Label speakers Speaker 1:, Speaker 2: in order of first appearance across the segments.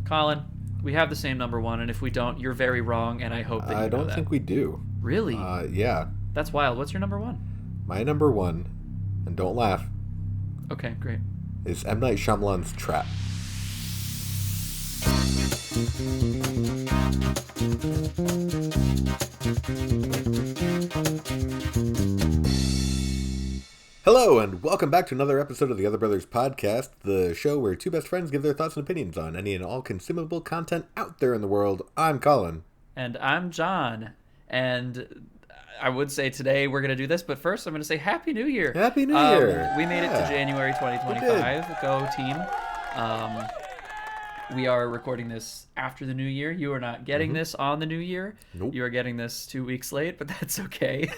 Speaker 1: Colin, we have the same number one, and if we don't, you're very wrong, and I hope that you
Speaker 2: I
Speaker 1: know
Speaker 2: don't
Speaker 1: that.
Speaker 2: think we do.
Speaker 1: Really?
Speaker 2: Yeah.
Speaker 1: That's wild. What's your number one?
Speaker 2: My number one, and don't laugh,
Speaker 1: Okay, great.
Speaker 2: is M. Night Shyamalan's Trap. Hello, and welcome back to another episode of the Other Brothers Podcast, the show where two best friends give their thoughts and opinions on any and all consumable content out there in the world. I'm Colin.
Speaker 1: And I'm John, and I would say today we're going to do this, but first I'm going to say Happy New Year.
Speaker 2: Happy New Year.
Speaker 1: We made it to January 2025. Go team. We are recording this after the new year. You are not getting this on the new year.
Speaker 2: Nope.
Speaker 1: You are getting this 2 weeks late, but that's okay.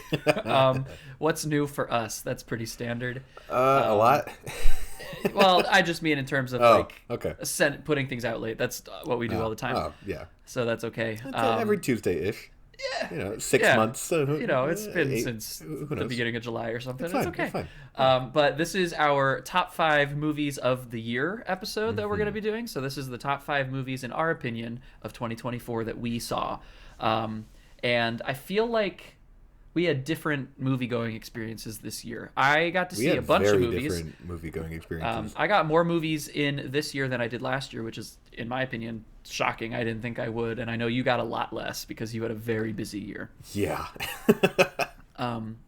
Speaker 1: What's new for us? That's pretty standard.
Speaker 2: A lot.
Speaker 1: Well, I just mean in terms of
Speaker 2: okay.
Speaker 1: putting things out late. That's what we do all the time.
Speaker 2: Oh, yeah.
Speaker 1: So that's okay.
Speaker 2: Every Tuesday-ish.
Speaker 1: Yeah.
Speaker 2: 6 months.
Speaker 1: It's been
Speaker 2: 8,
Speaker 1: since the beginning of July or something.
Speaker 2: It's fine,
Speaker 1: okay.
Speaker 2: it's fine.
Speaker 1: But this is our top 5 movies of the year episode that we're going to be doing. So this is the top 5 movies, in our opinion, of 2024 that we saw. And I feel like we had different movie-going experiences this year. I got to see a bunch of movies.
Speaker 2: Different movie-going experiences.
Speaker 1: I got more movies in this year than I did last year, which is, in my opinion, shocking. I didn't think I would, and I know you got a lot less because you had a very busy year.
Speaker 2: Yeah.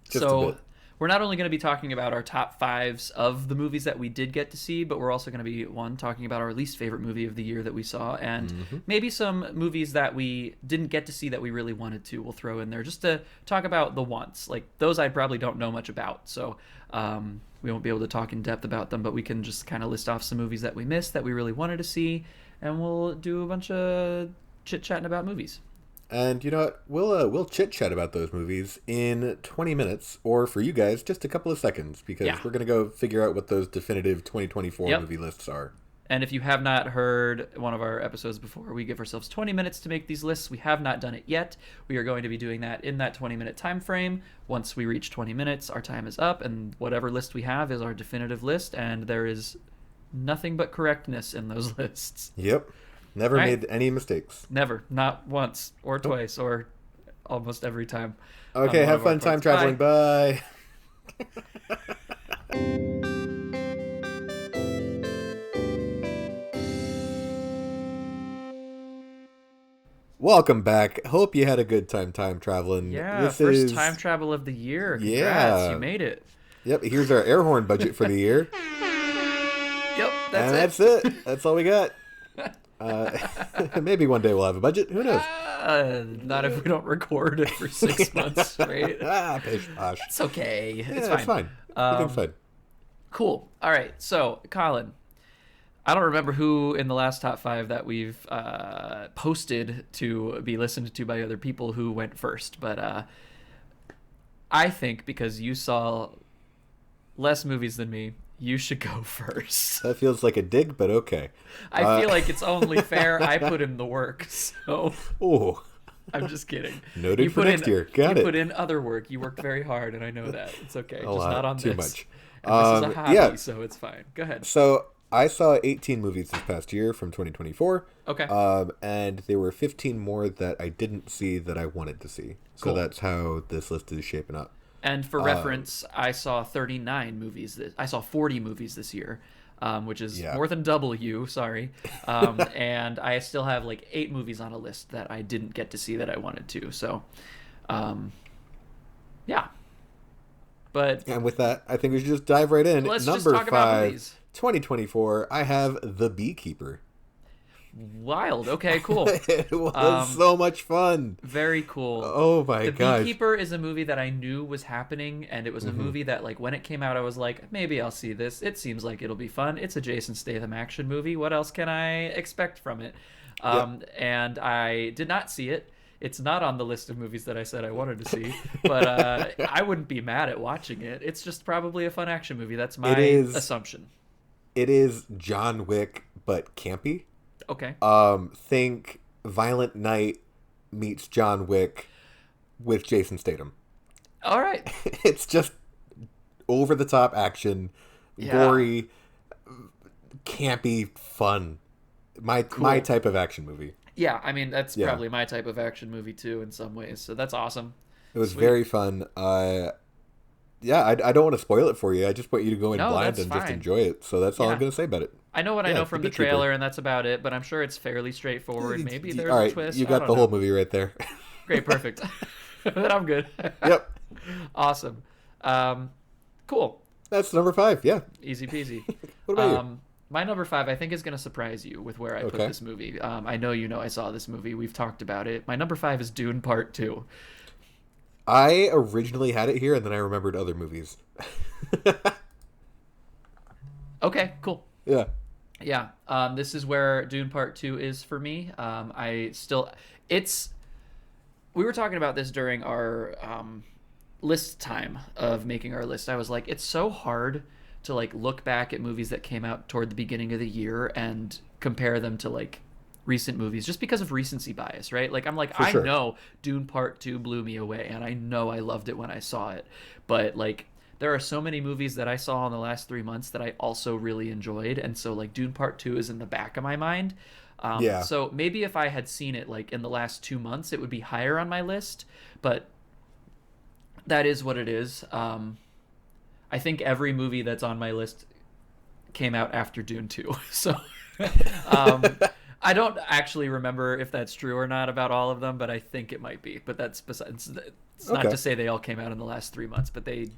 Speaker 1: So we're not only going to be talking about our top 5s of the movies that we did get to see, but we're also going to be, talking about our least favorite movie of the year that we saw, and maybe some movies that we didn't get to see that we really wanted to, we'll throw in there just to talk about the ones. Like, those I probably don't know much about, so we won't be able to talk in depth about them, but we can just kind of list off some movies that we missed that we really wanted to see, and we'll do a bunch of chit-chatting about movies.
Speaker 2: And you know what? We'll chit-chat about those movies in 20 minutes, or for you guys, just a couple of seconds, because we're going to go figure out what those definitive 2024 movie lists are.
Speaker 1: And if you have not heard one of our episodes before, we give ourselves 20 minutes to make these lists. We have not done it yet. We are going to be doing that in that 20-minute time frame. Once we reach 20 minutes, our time is up, and whatever list we have is our definitive list, and there is nothing but correctness in those lists.
Speaker 2: Yep. Never made any mistakes.
Speaker 1: Never. Not once or twice or almost every time.
Speaker 2: Okay, have fun time traveling. Bye. Welcome back. Hope you had a good time traveling.
Speaker 1: Yeah, first time travel of the year. Congrats, you made it.
Speaker 2: Yep, here's our air horn budget for the year.
Speaker 1: Yep,
Speaker 2: that's it. That's all we got. Maybe one day we'll have a budget. Who knows?
Speaker 1: Not if we don't record it for 6 months straight.
Speaker 2: Pish posh.
Speaker 1: It's okay. It's
Speaker 2: fine. It's fine. Everything's fine.
Speaker 1: Cool. All right. So, Colin, I don't remember who in the last top 5 that we've posted to be listened to by other people who went first, but I think because you saw less movies than me, you should go first.
Speaker 2: That feels like a dig, but okay.
Speaker 1: I feel like it's only fair. I put in the work, so.
Speaker 2: Oh.
Speaker 1: I'm just kidding.
Speaker 2: Noted for next year. Got it.
Speaker 1: You put in other work. You worked very hard, and I know that. It's okay. Just not on
Speaker 2: too
Speaker 1: this.
Speaker 2: Much.
Speaker 1: And this is a hobby, so it's fine. Go ahead.
Speaker 2: So I saw 18 movies this past year from 2024.
Speaker 1: Okay.
Speaker 2: And there were 15 more that I didn't see that I wanted to see. So
Speaker 1: Cool.
Speaker 2: That's how this list is shaping up.
Speaker 1: And for reference, I saw 39 movies. I saw 40 movies this year, which is more than double you. Sorry. And I still have like 8 movies on a list that I didn't get to see that I wanted to. So, yeah. But
Speaker 2: and with that, I think we should just dive right in.
Speaker 1: Let's
Speaker 2: Number
Speaker 1: just talk
Speaker 2: 5,
Speaker 1: about movies.
Speaker 2: 2024. I have The Beekeeper.
Speaker 1: Wild. Okay, cool.
Speaker 2: It was so much fun.
Speaker 1: Very cool.
Speaker 2: Oh my gosh.
Speaker 1: The Beekeeper is a movie that I knew was happening, and it was a movie that, like, when it came out, I was like, maybe I'll see this. It seems like it'll be fun. It's a Jason Statham action movie. What else can I expect from it? And I did not see it. It's not on the list of movies that I said I wanted to see, but I wouldn't be mad at watching it. It's just probably a fun action movie. That's my assumption.
Speaker 2: It is John Wick, but campy.
Speaker 1: Okay.
Speaker 2: Think Violent Night meets John Wick with Jason Statham.
Speaker 1: All right.
Speaker 2: It's just over the top action, gory, campy fun. my type of action movie.
Speaker 1: Yeah, I mean, that's probably my type of action movie too in some ways. So that's awesome.
Speaker 2: It was very fun. Yeah, I don't want to spoil it for you. I just want you to go in blind and just enjoy it. So that's all I'm going to say about it.
Speaker 1: I know what I know from the trailer, and that's about it. But I'm sure it's fairly straightforward. Maybe there's a twist.
Speaker 2: You got the whole movie right there.
Speaker 1: Great, perfect. Then I'm good.
Speaker 2: Yep.
Speaker 1: Awesome. Cool.
Speaker 2: That's number 5. Yeah.
Speaker 1: Easy peasy.
Speaker 2: What about you?
Speaker 1: My number 5, I think, is going to surprise you with where I put this movie. I know I saw this movie. We've talked about it. My number 5 is Dune Part 2.
Speaker 2: I originally had it here, and then I remembered other movies.
Speaker 1: Okay, cool.
Speaker 2: Yeah.
Speaker 1: Yeah. This is where Dune Part 2 is for me. We were talking about this during our list time of making our list. I was like, it's so hard to like look back at movies that came out toward the beginning of the year and compare them to like recent movies just because of recency bias, right? Like I'm like, I know Dune Part 2 blew me away and I know I loved it when I saw it, but like there are so many movies that I saw in the last 3 months that I also really enjoyed, and so like Dune Part 2 is in the back of my mind. So maybe if I had seen it like in the last 2 months, it would be higher on my list, but that is what it is. I think every movie that's on my list came out after Dune 2. So I don't actually remember if that's true or not about all of them, but I think it might be. But that's besides. It's not to say they all came out in the last 3 months, but they.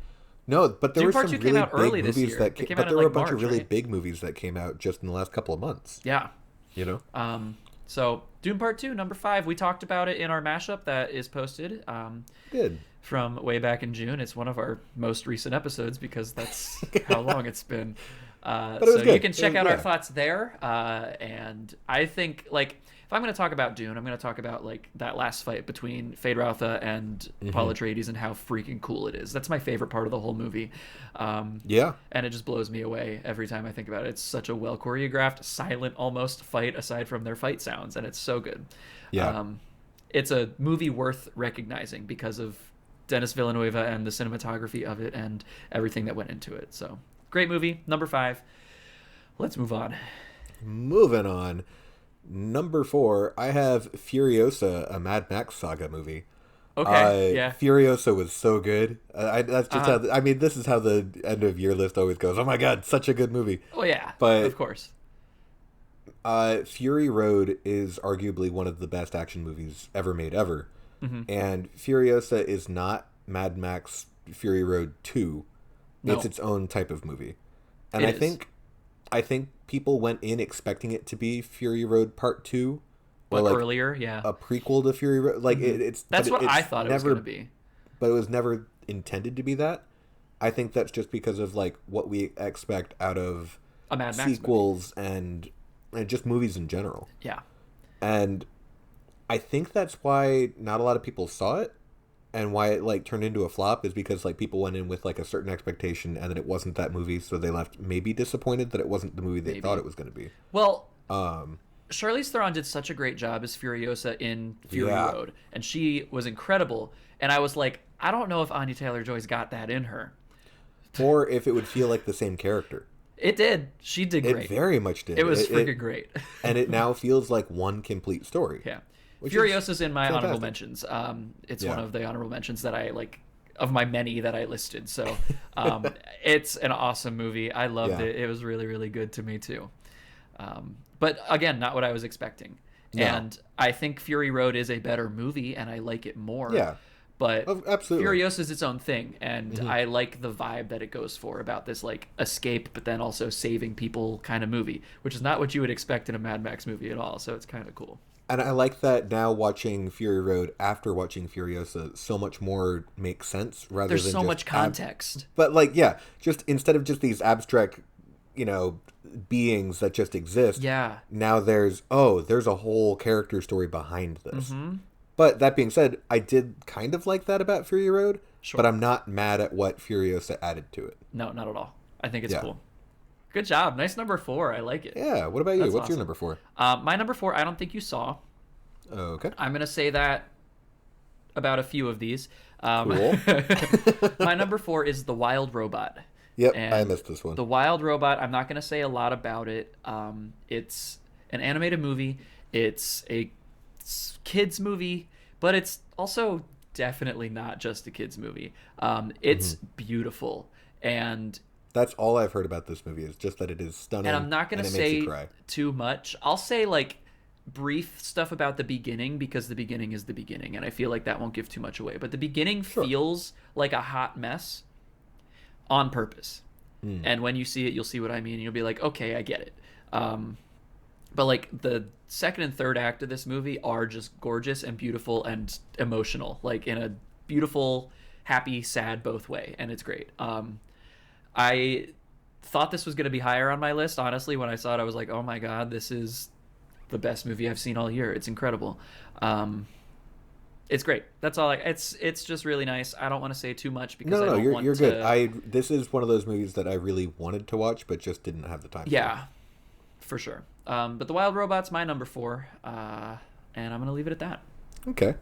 Speaker 2: No, but there were some really big movies
Speaker 1: that
Speaker 2: came out. But there were a bunch of really big movies that came out just in the last couple of months.
Speaker 1: Yeah.
Speaker 2: You know.
Speaker 1: So Dune Part 2, number 5. We talked about it in our mashup that is posted.
Speaker 2: Good.
Speaker 1: From way back in June. It's one of our most recent episodes because that's how long it's been. So you can check out our thoughts there. And I think, like, if I'm going to talk about Dune, I'm going to talk about, like, that last fight between Feyd-Rautha and Paul Atreides and how freaking cool it is. That's my favorite part of the whole movie. And it just blows me away every time I think about it. It's such a well-choreographed, silent, almost fight aside from their fight sounds, and it's so good.
Speaker 2: Yeah.
Speaker 1: It's a movie worth recognizing because of Denis Villeneuve and the cinematography of it and everything that went into it. So great movie. Number 5. Let's move on.
Speaker 2: Moving on. Number 4, I have Furiosa, a Mad Max saga movie.
Speaker 1: Okay. Yeah.
Speaker 2: Furiosa was so good. That's just how. I mean, this is how the end of year list always goes. Oh my god, such a good movie.
Speaker 1: Oh yeah.
Speaker 2: But
Speaker 1: of course.
Speaker 2: Fury Road is arguably one of the best action movies ever made ever. And Furiosa is not Mad Max Fury Road 2. No. It's its own type of movie. And I think people went in expecting it to be Fury Road Part 2. Or like
Speaker 1: earlier,
Speaker 2: a prequel to Fury Road. Like
Speaker 1: that's what I thought it was going to be.
Speaker 2: But it was never intended to be that. I think that's just because of like what we expect out of
Speaker 1: a Mad Max
Speaker 2: sequels and just movies in general.
Speaker 1: Yeah.
Speaker 2: And I think that's why not a lot of people saw it, and why it like turned into a flop is because like people went in with like a certain expectation and then it wasn't that movie, so they left maybe disappointed that it wasn't the movie they thought it was going to be.
Speaker 1: Well, Charlize Theron did such a great job as Furiosa in Fury Road, and she was incredible. And I was like, I don't know if Anya Taylor-Joy's got that in her,
Speaker 2: or if it would feel like the same character.
Speaker 1: It did. She did great.
Speaker 2: It very much did.
Speaker 1: It was freaking great.
Speaker 2: And it now feels like one complete story.
Speaker 1: Yeah. Furiosa's in my honorable mentions. It's one of the honorable mentions that I like of my many that I listed. So it's an awesome movie. I loved it. It was really, really good to me too. But again, not what I was expecting. No. And I think Fury Road is a better movie and I like it more.
Speaker 2: Yeah.
Speaker 1: But
Speaker 2: absolutely.
Speaker 1: Furiosa is its own thing, and I like the vibe that it goes for about this like escape, but then also saving people kind of movie, which is not what you would expect in a Mad Max movie at all. So it's kind of cool.
Speaker 2: And I like that now watching Fury Road after watching Furiosa, so much more makes sense rather
Speaker 1: There's
Speaker 2: than
Speaker 1: so
Speaker 2: just
Speaker 1: much context.
Speaker 2: But like, just instead of just these abstract, beings that just exist.
Speaker 1: Yeah.
Speaker 2: Now there's a whole character story behind this. But that being said, I did kind of like that about Fury Road, but I'm not mad at what Furiosa added to it.
Speaker 1: No, not at all. I think it's cool. Good job. Nice number 4. I like it.
Speaker 2: Yeah. What about you? What's your number 4?
Speaker 1: My number 4, I don't think you saw.
Speaker 2: Okay.
Speaker 1: I'm going to say that about a few of these.
Speaker 2: Cool.
Speaker 1: My number 4 is The Wild Robot.
Speaker 2: Yep, I missed this one.
Speaker 1: The Wild Robot, I'm not going to say a lot about it. It's an animated movie. It's a kids movie, but it's also definitely not just a kids movie. It's beautiful, and
Speaker 2: that's all I've heard about this movie is just that it is stunning.
Speaker 1: And I'm not going to say too much. I'll say like brief stuff about the beginning because the beginning is the beginning, and I feel like that won't give too much away. But the beginning feels like a hot mess on purpose. And when you see it, you'll see what I mean. You'll be like, okay, I get it. But like the second and third act of this movie are just gorgeous and beautiful and emotional, like in a beautiful, happy, sad both way, and it's great. I thought this was going to be higher on my list. Honestly, when I saw it, I was like, oh my God, this is the best movie I've seen all year. It's incredible. It's great. That's all. It's just really nice. I don't want to say too much because I don't want
Speaker 2: you're
Speaker 1: to...
Speaker 2: good. This is one of those movies that I really wanted to watch, but just didn't have the time.
Speaker 1: Yeah, for sure. But The Wild Robot's my number 4, and I'm going to leave it at that.
Speaker 2: Okay.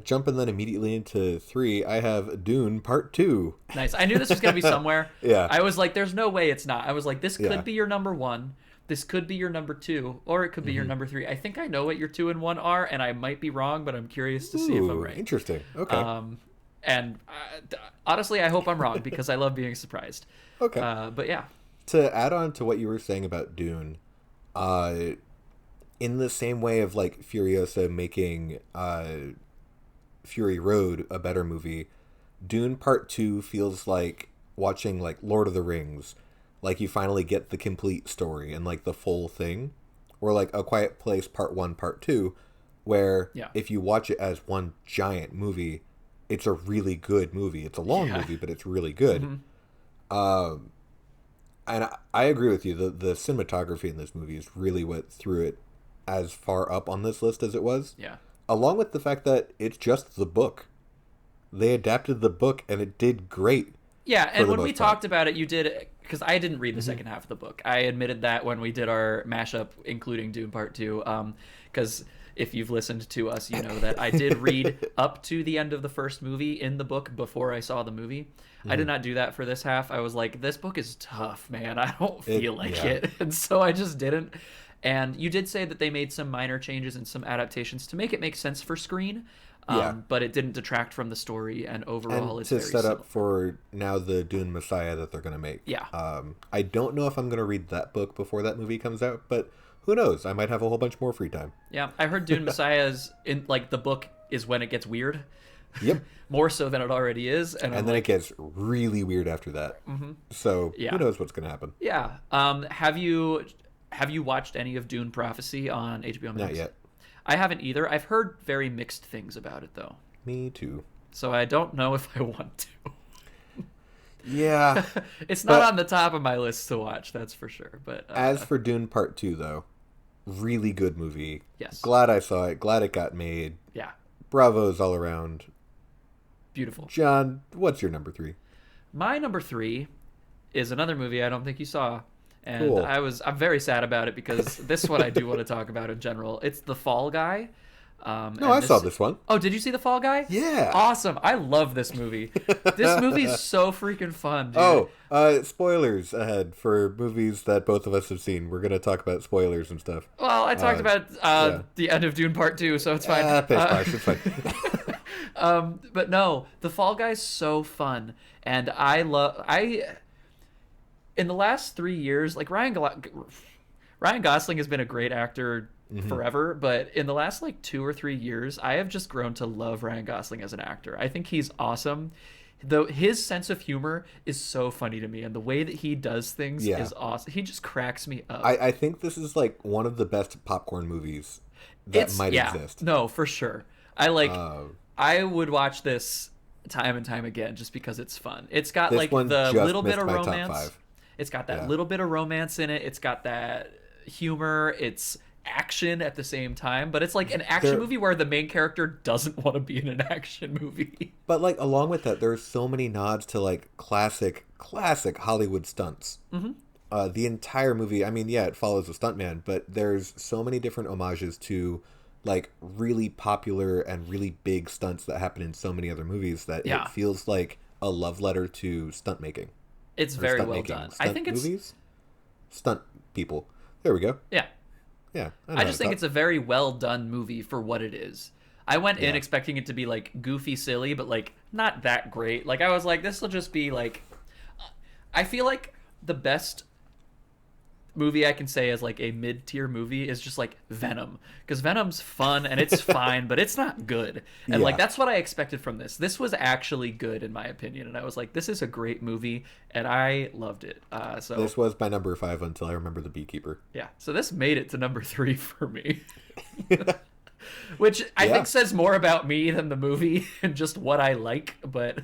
Speaker 2: Jumping then immediately into 3, I have Dune Part 2.
Speaker 1: Nice. I knew this was going to be somewhere.
Speaker 2: Yeah.
Speaker 1: I was like, there's no way it's not. I was like, this could be your number 1. This could be your number 2, or it could be your number 3. I think I know what your 2 and 1 are, and I might be wrong, but I'm curious to see if I'm right.
Speaker 2: Interesting. Okay.
Speaker 1: And honestly, I hope I'm wrong because I love being surprised.
Speaker 2: Okay.
Speaker 1: But yeah.
Speaker 2: To add on to what you were saying about Dune, in the same way of like Furiosa making Fury Road a better movie, Dune Part 2 feels like watching like Lord of the Rings. Like you finally get the complete story and like the full thing. Or like A Quiet Place Part 1, Part 2, where if you watch it as one giant movie, it's a really good movie. It's a long movie, but it's really good. And I agree with you. The cinematography in this movie is really what threw it as far up on this list as it was.
Speaker 1: Yeah.
Speaker 2: Along with the fact that it's just the book. They adapted the book and it did great.
Speaker 1: Yeah, and when we talked about it, you did... Because I didn't read the second half of the book. I admitted that when we did our mashup, including Dune Part 2. Because if you've listened to us, you know that I did read up to the end of the first movie in the book before I saw the movie. I did not do that for this half. I was like, this book is tough, man. I don't feel like it. And so I just didn't. And you did say that they made some minor changes and some adaptations to make it make sense for screen. But it didn't detract from the story, and overall it's very
Speaker 2: to set up for now the Dune Messiah that they're going to make.
Speaker 1: Yeah.
Speaker 2: I don't know if I'm going to read that book before that movie comes out, but who knows? I might have a whole bunch more free time.
Speaker 1: Yeah, I heard Dune Messiah is in like the book is when it gets weird.
Speaker 2: Yep.
Speaker 1: More so than it already is, and
Speaker 2: then it gets really weird after that. So who knows what's going to happen?
Speaker 1: Yeah. Have you watched any of Dune Prophecy on HBO Max?
Speaker 2: Not yet.
Speaker 1: I haven't either. I've heard very mixed things about it, though.
Speaker 2: Me too.
Speaker 1: So I don't know if I want to.
Speaker 2: Yeah.
Speaker 1: It's not on the top of my list to watch, that's for sure. But
Speaker 2: as for Dune Part 2, though, really good movie.
Speaker 1: Yes.
Speaker 2: Glad I saw it. Glad it got made.
Speaker 1: Yeah.
Speaker 2: Bravos all around.
Speaker 1: Beautiful.
Speaker 2: John, what's your number 3?
Speaker 1: My number 3 is another movie I don't think you saw. And
Speaker 2: cool.
Speaker 1: I'm very sad about it because this one I do want to talk about in general. It's The Fall Guy.
Speaker 2: I saw this one.
Speaker 1: Oh, did you see The Fall Guy?
Speaker 2: Yeah.
Speaker 1: Awesome. I love this movie. This movie is so freaking fun, dude.
Speaker 2: Spoilers ahead for movies that both of us have seen. We're going to talk about spoilers and stuff.
Speaker 1: Well, I talked about the end of Dune Part 2, so it's fine.
Speaker 2: It's fine.
Speaker 1: But no, The Fall Guy's so fun. And in the last 3 years, like Ryan Gosling has been a great actor forever, but in the last like 2 or 3 years, I have just grown to love Ryan Gosling as an actor. I think he's awesome. Though his sense of humor is so funny to me, and the way that he does things is awesome. He just cracks me up.
Speaker 2: I think this is like one of the best popcorn movies that might exist.
Speaker 1: No, for sure. I would watch this time and time again just because it's fun. It's got like the little bit of romance. It's got that little bit of romance in it. It's got that humor. It's action at the same time, but it's like an action movie where the main character doesn't want to be in an action movie.
Speaker 2: But like along with that, there's so many nods to like classic Hollywood stunts. The entire movie, I mean, it follows a stuntman, but there's so many different homages to like really popular and really big stunts that happen in so many other movies that it feels like a love letter to stunt making.
Speaker 1: It's very well done. I think it's
Speaker 2: movies, stunt people. There we go.
Speaker 1: Yeah.
Speaker 2: Yeah,
Speaker 1: I just think it's a very well done movie for what it is. I went in expecting it to be like goofy, silly, but like not that great. Like I was like, this will just be like. I feel like the best movie I can say as like a mid-tier movie is just like Venom, because Venom's fun and it's fine, but it's not good. And like that's what I expected from this. This was actually good in my opinion, and I was like, this is a great movie, and I loved it. So
Speaker 2: this was my number 5 until I remember The Beekeeper.
Speaker 1: Yeah, so this made it to number 3 for me. Which I think says more about me than the movie and just what I like, but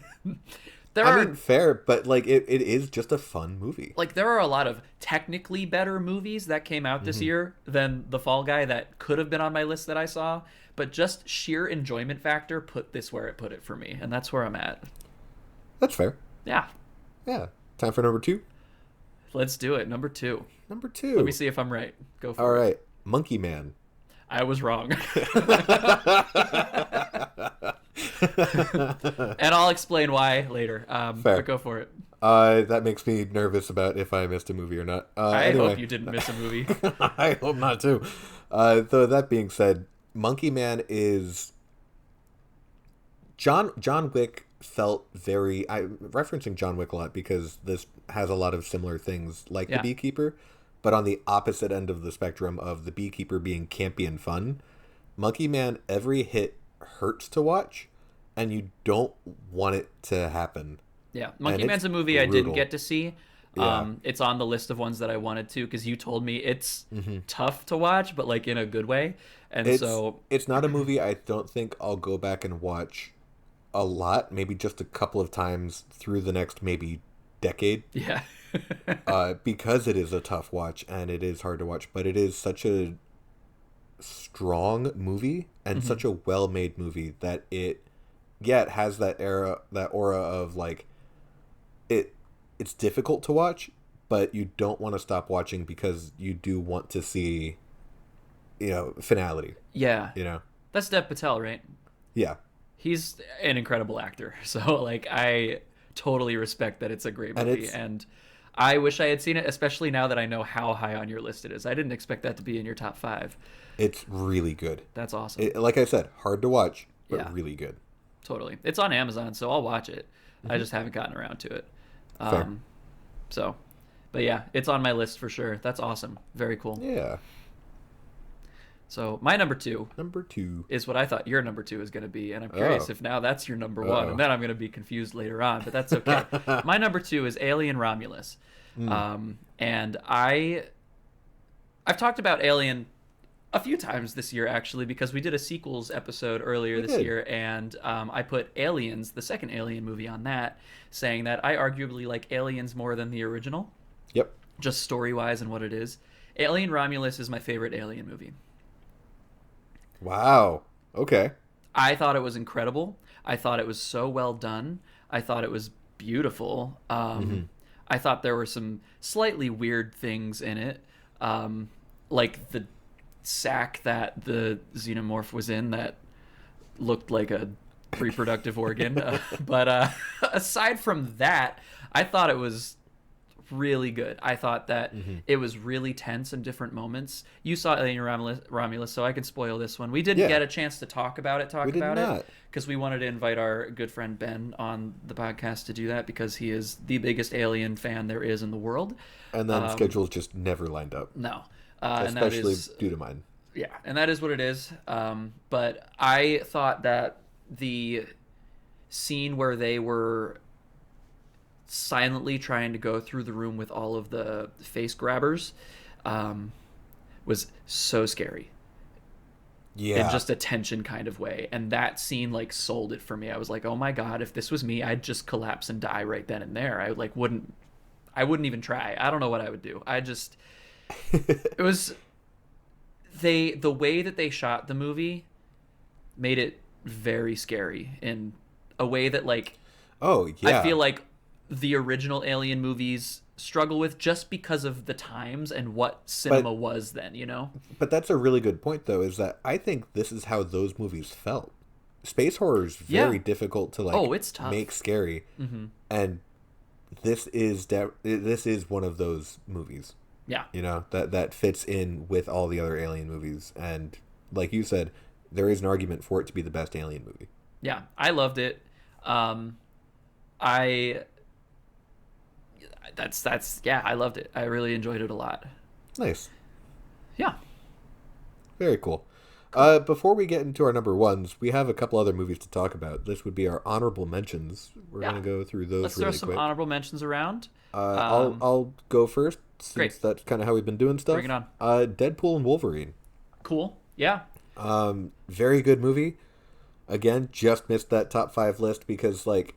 Speaker 2: I mean, fair, but like it is just a fun movie.
Speaker 1: Like there are a lot of technically better movies that came out this year than The Fall Guy that could have been on my list that I saw, but just sheer enjoyment factor put this where it put it for me, and that's where I'm at.
Speaker 2: That's fair.
Speaker 1: Yeah.
Speaker 2: Yeah. Time for number 2?
Speaker 1: Let's do it. Number 2.
Speaker 2: Number 2.
Speaker 1: Let me see if I'm right. Go for it.
Speaker 2: All right. Monkey Man.
Speaker 1: I was wrong. And I'll explain why later.
Speaker 2: Fair.
Speaker 1: But go for it.
Speaker 2: That makes me nervous about if I missed a movie or not.
Speaker 1: I hope you didn't miss a movie.
Speaker 2: I hope not too. Though that being said, Monkey Man is John Wick felt very. I'm referencing John Wick a lot because this has a lot of similar things like The Beekeeper, but on the opposite end of the spectrum of The Beekeeper being campy and fun. Monkey Man, every hit hurts to watch, and you don't want it to happen.
Speaker 1: Yeah, Monkey Man's a movie brutal. I didn't get to see. It's on the list of ones that I wanted to, because you told me it's tough to watch, but like in a good way. And
Speaker 2: it's not a movie I don't think I'll go back and watch a lot, maybe just a couple of times through the next maybe decade.
Speaker 1: Yeah.
Speaker 2: Because it is a tough watch and it is hard to watch, but it is such a strong movie and such a well-made movie that it has that aura of like it's difficult to watch, but you don't want to stop watching because you do want to see finality.
Speaker 1: That's Dev Patel, right? He's an incredible actor, so like I totally respect that it's a great movie, and I wish I had seen it, especially now that I know how high on your list it is. I didn't expect that to be in your top 5.
Speaker 2: It's really good.
Speaker 1: That's awesome.
Speaker 2: Like I said, hard to watch, but really good.
Speaker 1: Totally. It's on Amazon, so I'll watch it. I just haven't gotten around to it. So, but yeah, it's on my list for sure. That's awesome. Very cool.
Speaker 2: Yeah.
Speaker 1: So my number 2 is what I thought your number 2 is going to be, and I'm curious if now that's your number 1, and then I'm going to be confused later on, but that's okay. My number 2 is Alien Romulus. And I've talked about Alien a few times this year, actually, because we did a sequels episode earlier this year, and I put Aliens, the second Alien movie, on that, saying that I arguably like Aliens more than the original.
Speaker 2: Yep.
Speaker 1: Just story-wise and what it is. Alien Romulus is my favorite Alien movie.
Speaker 2: Wow. Okay.
Speaker 1: I thought it was incredible. I thought it was so well done. I thought it was beautiful. I thought there were some slightly weird things in it, like the sack that the xenomorph was in that looked like a reproductive organ. But aside from that, I thought it was really good. I thought that it was really tense in different moments. You saw Alien Romulus, so I can spoil this one. We didn't get a chance to talk about it because we wanted to invite our good friend Ben on the podcast to do that, because he is the biggest Alien fan there is in the world.
Speaker 2: And then schedules just never lined up.
Speaker 1: No.
Speaker 2: Especially due to mine.
Speaker 1: Yeah, and that is what it is. But I thought that the scene where they were silently trying to go through the room with all of the face grabbers was so scary. Yeah. In just a tension kind of way. And that scene like sold it for me. I was like, oh my God, if this was me, I'd just collapse and die right then and there. I wouldn't even try. I don't know what I would do. It was the way that they shot the movie made it very scary in a way that like, I feel like the original Alien movies struggle with, just because of the times and what cinema was then, But that's a really good point, though, is that I think this is how those movies felt. Space horror is very difficult to it's tough.
Speaker 2: Make scary, and this is one of those movies.
Speaker 1: Yeah.
Speaker 2: You know, that fits in with all the other Alien movies. And like you said, there is an argument for it to be the best Alien movie.
Speaker 1: Yeah, I loved it. I that's yeah, I loved it. I really enjoyed it a lot.
Speaker 2: Nice.
Speaker 1: Yeah.
Speaker 2: Very cool. Before we get into our number ones, we have a couple other movies to talk about. This would be our honorable mentions. We're
Speaker 1: Yeah.
Speaker 2: going to go through those
Speaker 1: Let's
Speaker 2: really
Speaker 1: throw some
Speaker 2: quick.
Speaker 1: honorable mentions around.
Speaker 2: I'll go first since
Speaker 1: Great.
Speaker 2: that's kind of how we've been doing stuff.
Speaker 1: Bring it on.
Speaker 2: Deadpool and Wolverine.
Speaker 1: Cool. Yeah.
Speaker 2: Very good movie. Again, just missed that top 5 list because like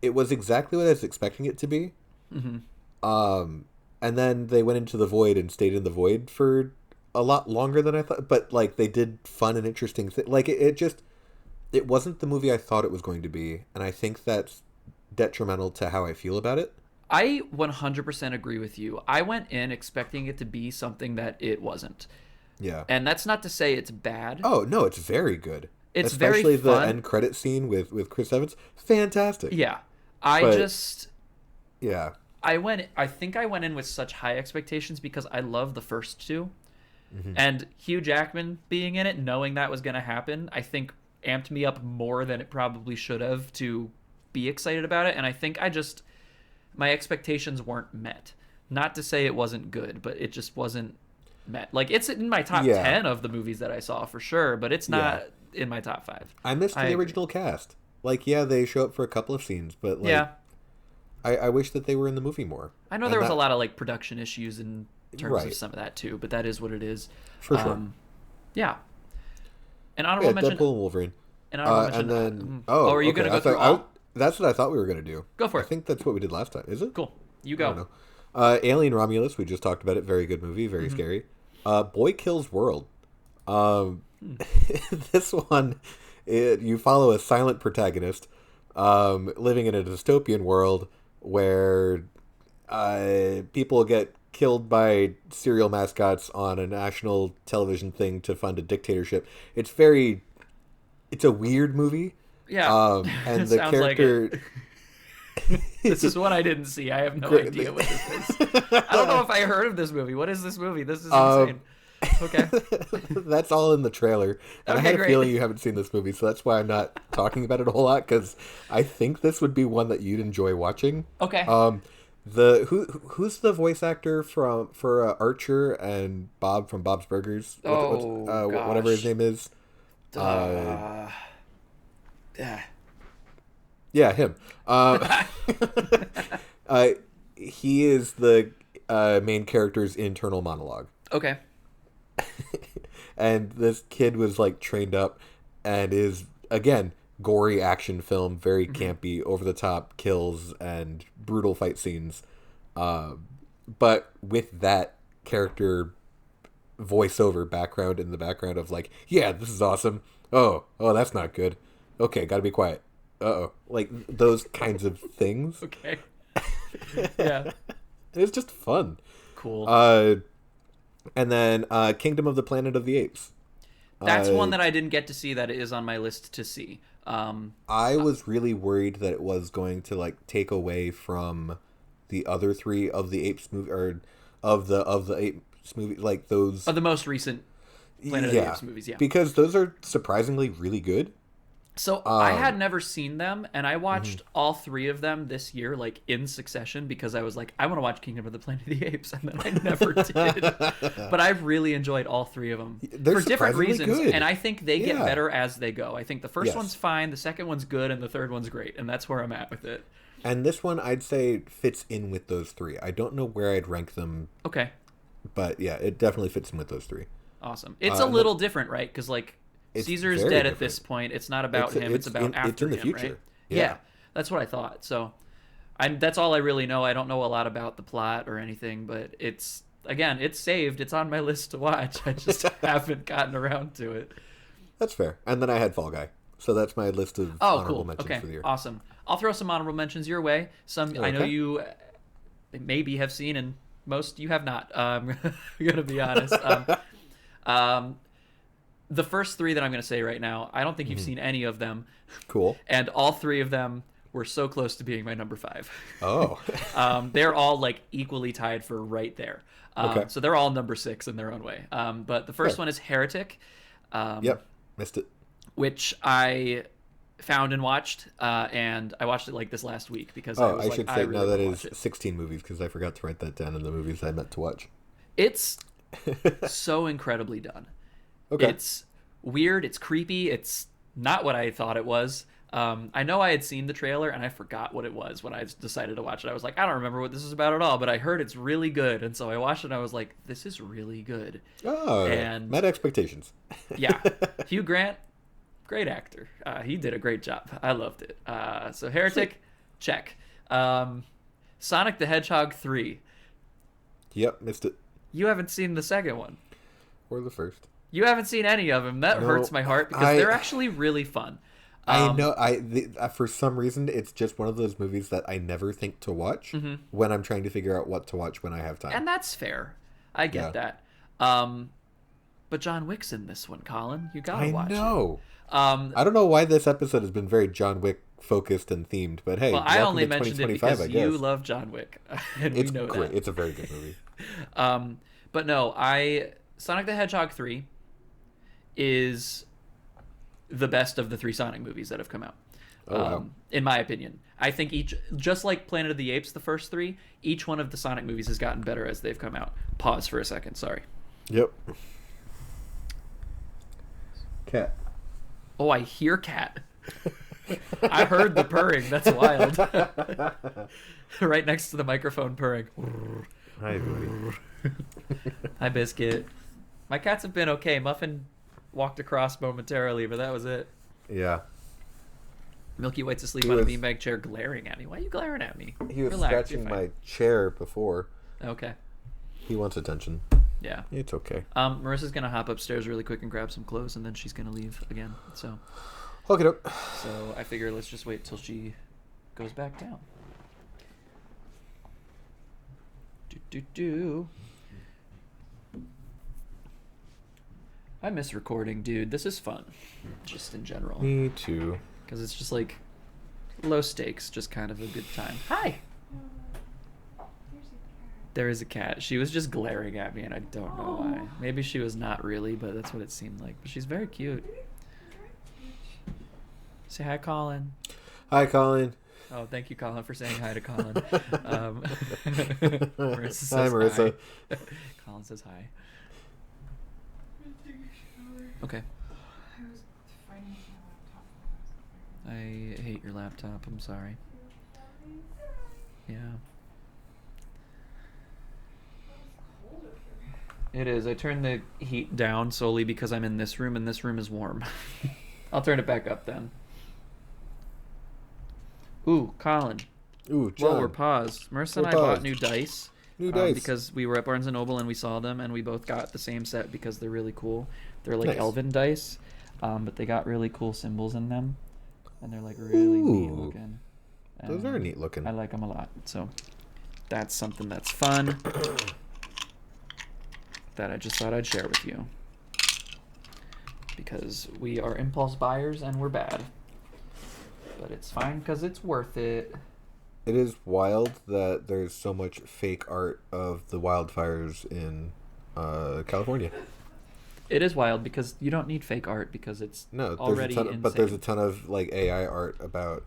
Speaker 2: it was exactly what I was expecting it to be. And then they went into the void and stayed in the void for a lot longer than I thought. But like they did fun and interesting things. Like it wasn't the movie I thought it was going to be, and I think that's detrimental to how I feel about it.
Speaker 1: I 100% agree with you. I went in expecting it to be something that it wasn't.
Speaker 2: Yeah.
Speaker 1: And that's not to say it's bad.
Speaker 2: Oh, no, it's very good.
Speaker 1: It's
Speaker 2: especially
Speaker 1: very fun.
Speaker 2: The end credit scene with Chris Evans. Fantastic.
Speaker 1: Yeah.
Speaker 2: Yeah.
Speaker 1: I think I went in with such high expectations because I love the first two. And Hugh Jackman being in it, knowing that was going to happen, I think amped me up more than it probably should have to be excited about it. And I think my expectations weren't met. Not to say it wasn't good, but it just wasn't met. Like, it's in my top 10 of the movies that I saw for sure, but it's not in my top 5.
Speaker 2: I missed the original cast. Like, yeah, they show up for a couple of scenes, but like,
Speaker 1: yeah.
Speaker 2: I wish that they were in the movie more.
Speaker 1: I know there was a lot of like production issues in terms of some of that too, but that is what it is.
Speaker 2: For sure.
Speaker 1: Yeah. An honorable mention.
Speaker 2: Deadpool and Wolverine.
Speaker 1: An honorable mention.
Speaker 2: And then,
Speaker 1: are you going to go through all?
Speaker 2: That's what I thought we were going to do.
Speaker 1: Go for it.
Speaker 2: I think that's what we did last time. Is it?
Speaker 1: Cool. You go.
Speaker 2: I don't know. Alien Romulus, we just talked about it. Very good movie. Very scary. Boy Kills World. This one, you follow a silent protagonist living in a dystopian world where people get killed by serial mascots on a national television thing to fund a dictatorship. It's a weird movie.
Speaker 1: Yeah.
Speaker 2: And the character...
Speaker 1: Like this is one I didn't see. I have no idea what this is. I don't know if I heard of this movie. What is this movie? This is insane. Okay.
Speaker 2: That's all in the trailer. And I had a feeling you haven't seen this movie, so that's why I'm not talking about it a whole lot, because I think this would be one that you'd enjoy watching.
Speaker 1: Okay.
Speaker 2: Who's the voice actor for Archer and Bob from Bob's Burgers? Whatever his name is. Yeah, him. He is the main character's internal monologue.
Speaker 1: Okay.
Speaker 2: And this kid was like trained up and is, again, gory action film, very campy, over the top kills and brutal fight scenes. But with that character voiceover background in the background of like, yeah, this is awesome. Oh, that's not good. Okay, gotta be quiet. Uh-oh. Like those kinds of things.
Speaker 1: Okay. Yeah.
Speaker 2: It's just fun.
Speaker 1: Cool.
Speaker 2: And then Kingdom of the Planet of the Apes.
Speaker 1: That's one that I didn't get to see that is on my list to see.
Speaker 2: I was really worried that it was going to like take away from the other 3 of the Apes movie, or of the Apes movie, like those
Speaker 1: of the most recent Planet of the Apes movies, yeah.
Speaker 2: Because those are surprisingly really good.
Speaker 1: So I had never seen them, and I watched all 3 of them this year, like in succession, because I was like, I want to watch Kingdom of the Planet of the Apes, and then I never did. But I've really enjoyed all 3 of them for different reasons,
Speaker 2: good.
Speaker 1: And I think they get better as they go. I think the first one's fine, the second one's good, and the third one's great, and that's where I'm at with it.
Speaker 2: And this one, I'd say, fits in with those 3. I don't know where I'd rank them.
Speaker 1: Okay.
Speaker 2: But yeah, it definitely fits in with those 3.
Speaker 1: Awesome. It's a little different, right? Because like, Caesar's dead at this point. It's not about him. It's about after
Speaker 2: it's in the
Speaker 1: him,
Speaker 2: future.
Speaker 1: Right? Yeah, that's what I thought. So, that's all I really know. I don't know a lot about the plot or anything, but it's saved. It's on my list to watch. I just haven't gotten around to it.
Speaker 2: That's fair. And then I had Fall Guy. So that's my list of honorable mentions for the year.
Speaker 1: Awesome. I'll throw some honorable mentions your way. Some I know you maybe have seen, and most you have not. I'm gonna be honest. The first 3 that I'm going to say right now, I don't think you've seen any of them.
Speaker 2: Cool.
Speaker 1: And all 3 of them were so close to being my number 5.
Speaker 2: Oh.
Speaker 1: They're all like equally tied for right there.
Speaker 2: Okay.
Speaker 1: So they're all number 6 in their own way. But the first one is Heretic.
Speaker 2: Yep. Missed it.
Speaker 1: Which I found and watched, and I watched it like this last week because
Speaker 2: I should say
Speaker 1: really
Speaker 2: now that is 16 movies because I forgot to write that down in the movies I meant to watch.
Speaker 1: It's so incredibly done.
Speaker 2: Okay.
Speaker 1: It's weird. It's creepy. It's not what I thought it was. I know I had seen the trailer and I forgot what it was when I decided to watch it. I was like, I don't remember what this is about at all, but I heard it's really good. And so I watched it and I was like, this is really good.
Speaker 2: Oh,
Speaker 1: and
Speaker 2: met expectations.
Speaker 1: Yeah. Hugh Grant, great actor. He did a great job. I loved it. So Heretic, check. Sonic the Hedgehog 3.
Speaker 2: Yep, missed it.
Speaker 1: You haven't seen the second one.
Speaker 2: Or the first.
Speaker 1: You haven't seen any of them. That hurts my heart because they're actually really fun.
Speaker 2: I know. For some reason, it's just one of those movies that I never think to watch when I'm trying to figure out what to watch when I have time.
Speaker 1: And that's fair. I get that. But John Wick's in this one, Colin. You gotta watch it. I
Speaker 2: know. I don't know why this episode has been very John Wick focused and themed, but hey,
Speaker 1: well, I only mentioned it because you love John Wick, and
Speaker 2: it's
Speaker 1: we know
Speaker 2: great.
Speaker 1: that.
Speaker 2: It's a very good movie.
Speaker 1: But no, Sonic the Hedgehog 3 is the best of the 3 Sonic movies that have come out.
Speaker 2: Wow.
Speaker 1: In my opinion. I think just like Planet of the Apes, the first 3, each one of the Sonic movies has gotten better as they've come out. Pause for a second, sorry.
Speaker 2: Yep. Cat.
Speaker 1: Oh, I hear cat. I heard the purring. That's wild. Right next to the microphone purring.
Speaker 2: Hi, buddy.
Speaker 1: Hi, Biscuit. My cats have been okay. Muffin walked across momentarily, but that was it.
Speaker 2: Yeah.
Speaker 1: Milky White's asleep on a beanbag chair glaring at me. Why are you glaring at me?
Speaker 2: He was scratching my chair before.
Speaker 1: Okay.
Speaker 2: He wants attention.
Speaker 1: Yeah.
Speaker 2: It's okay.
Speaker 1: Marissa's going to hop upstairs really quick and grab some clothes, and then she's going to leave again. So I figure let's just wait till she goes back down. I miss recording, dude. This is fun, just in general.
Speaker 2: Me too.
Speaker 1: Because it's just like low stakes, just kind of a good time. Hi. There is a cat. She was just glaring at me, and I don't know why. Maybe she was not really, but that's what it seemed like. But she's very cute. Say hi, Colin.
Speaker 2: Hi, Colin.
Speaker 1: Oh, thank you, Colin, for saying hi to Colin. Marissa says
Speaker 2: hi, Marissa.
Speaker 1: Hi. Colin says hi. Okay. I hate your laptop. I'm sorry. Yeah. It is. I turned the heat down solely because I'm in this room, and this room is warm. I'll turn it back up then. Ooh, Colin.
Speaker 2: Ooh, John.
Speaker 1: Well, we're paused. Marissa and I bought new dice.
Speaker 2: Dice.
Speaker 1: Because we were at Barnes & Noble and we saw them, and we both got the same set because they're really cool. They're like elven dice, but they got really cool symbols in them, and they're like really neat looking. And
Speaker 2: those are neat looking.
Speaker 1: I like them a lot. So that's something that's fun that I just thought I'd share with you. Because we are impulse buyers and we're bad. But it's fine because it's worth it.
Speaker 2: It is wild that there's so much fake art of the wildfires in California.
Speaker 1: It is wild because you don't need fake art because it's already insane.
Speaker 2: But there's a ton of like AI art about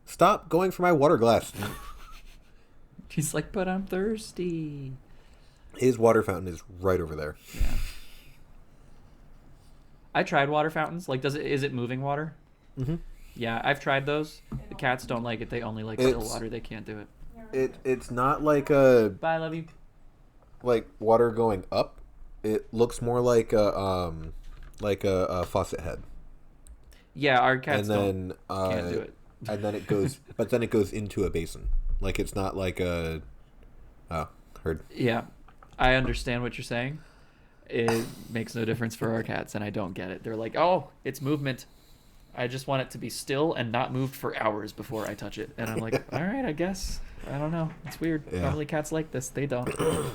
Speaker 2: stop going for my water glass.
Speaker 1: He's like, but I'm thirsty.
Speaker 2: His water fountain is right over there.
Speaker 1: Yeah. I tried water fountains. Like, is it moving water?
Speaker 2: Mm-hmm.
Speaker 1: Yeah, I've tried those. The cats don't like it. They only like still water. They can't do it.
Speaker 2: It's not like a...
Speaker 1: Bye, love you.
Speaker 2: Like water going up. It looks more like a faucet head.
Speaker 1: Yeah, our cats
Speaker 2: can't
Speaker 1: do it.
Speaker 2: And then it goes... but then it goes into a basin. Like, it's not like a... Oh, heard.
Speaker 1: Yeah, I understand what you're saying. It makes no difference for our cats, and I don't get it. They're like, oh, it's movement. I just want it to be still and not moved for hours before I touch it. And I'm like, all right, I guess. I don't know. It's weird. Yeah. Normally cats like this. They don't. All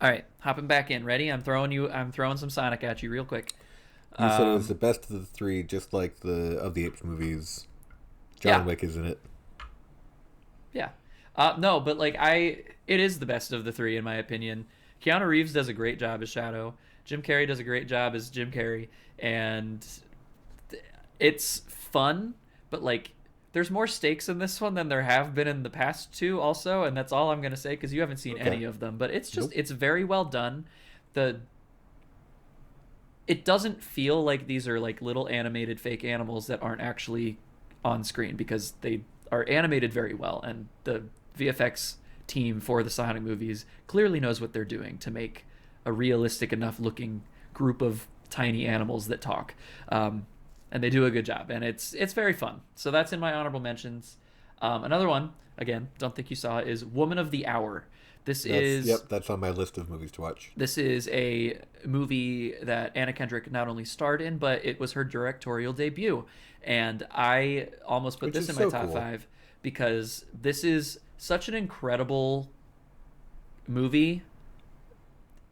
Speaker 1: right, hopping back in. Ready? I'm throwing some Sonic at you real quick.
Speaker 2: You said it was the best of the 3, just like the Apes movies. John Wick is in it.
Speaker 1: Yeah. No, but like it is the best of the three in my opinion. Keanu Reeves does a great job as Shadow. Jim Carrey does a great job as Jim Carrey, and it's fun, but like there's more stakes in this one than there have been in the past two also, and that's all I'm going to say because you haven't seen any of them, but it's just it's very well done. It doesn't feel like these are like little animated fake animals that aren't actually on screen because they are animated very well, and the VFX team for the Sonic movies clearly knows what they're doing to make a realistic enough looking group of tiny animals that talk. And they do a good job, and it's very fun. So that's in my honorable mentions. Another one, again, don't think you saw, is Woman of the Hour.
Speaker 2: That's on my list of movies to watch.
Speaker 1: This is a movie that Anna Kendrick not only starred in, but it was her directorial debut. And I almost put this in my top 5 because this is such an incredible movie,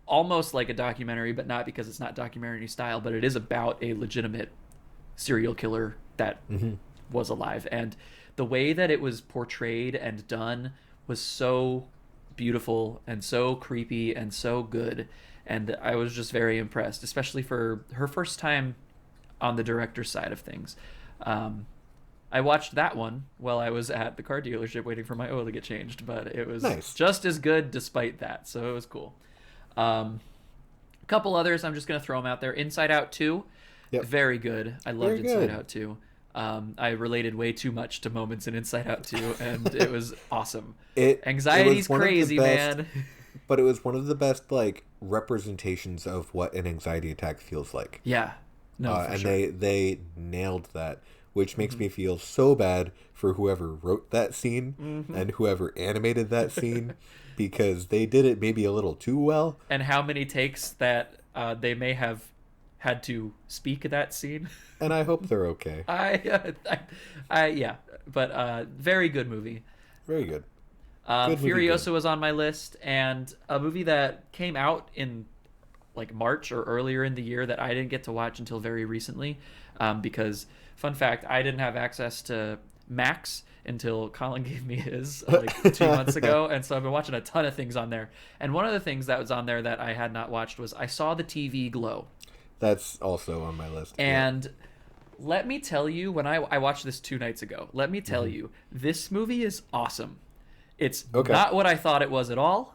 Speaker 1: almost like a documentary, but not because it's not documentary style, but it is about a legitimate serial killer that was alive. And the way that it was portrayed and done was so beautiful and so creepy and so good, and I was just very impressed, especially for her first time on the director's side of things. I watched that one while I was at the car dealership waiting for my oil to get changed, but it was just as good despite that, so it was cool. A couple others, I'm just going to throw them out there. Inside Out 2, very good. I loved Inside Out 2. I related way too much to moments in Inside Out 2, and it was awesome. Anxiety's crazy, man.
Speaker 2: But it was one of the best like representations of what an anxiety attack feels like.
Speaker 1: Yeah. No, for sure.
Speaker 2: They nailed that, which makes me feel so bad for whoever wrote that scene and whoever animated that scene, because they did it maybe a little too well.
Speaker 1: And how many takes that they may have had to speak that scene.
Speaker 2: And I hope they're okay.
Speaker 1: Yeah, but very good movie.
Speaker 2: Very good.
Speaker 1: Furiosa was on my list, and a movie that came out in like March or earlier in the year that I didn't get to watch until very recently, because fun fact, I didn't have access to Max until Colin gave me his like 2 months ago, and so I've been watching a ton of things on there. And one of the things that was on there that I had not watched was I Saw the TV Glow.
Speaker 2: That's also on my list.
Speaker 1: And let me tell you, when I watched this 2 nights ago, let me tell you, this movie is awesome. It's not what I thought it was at all.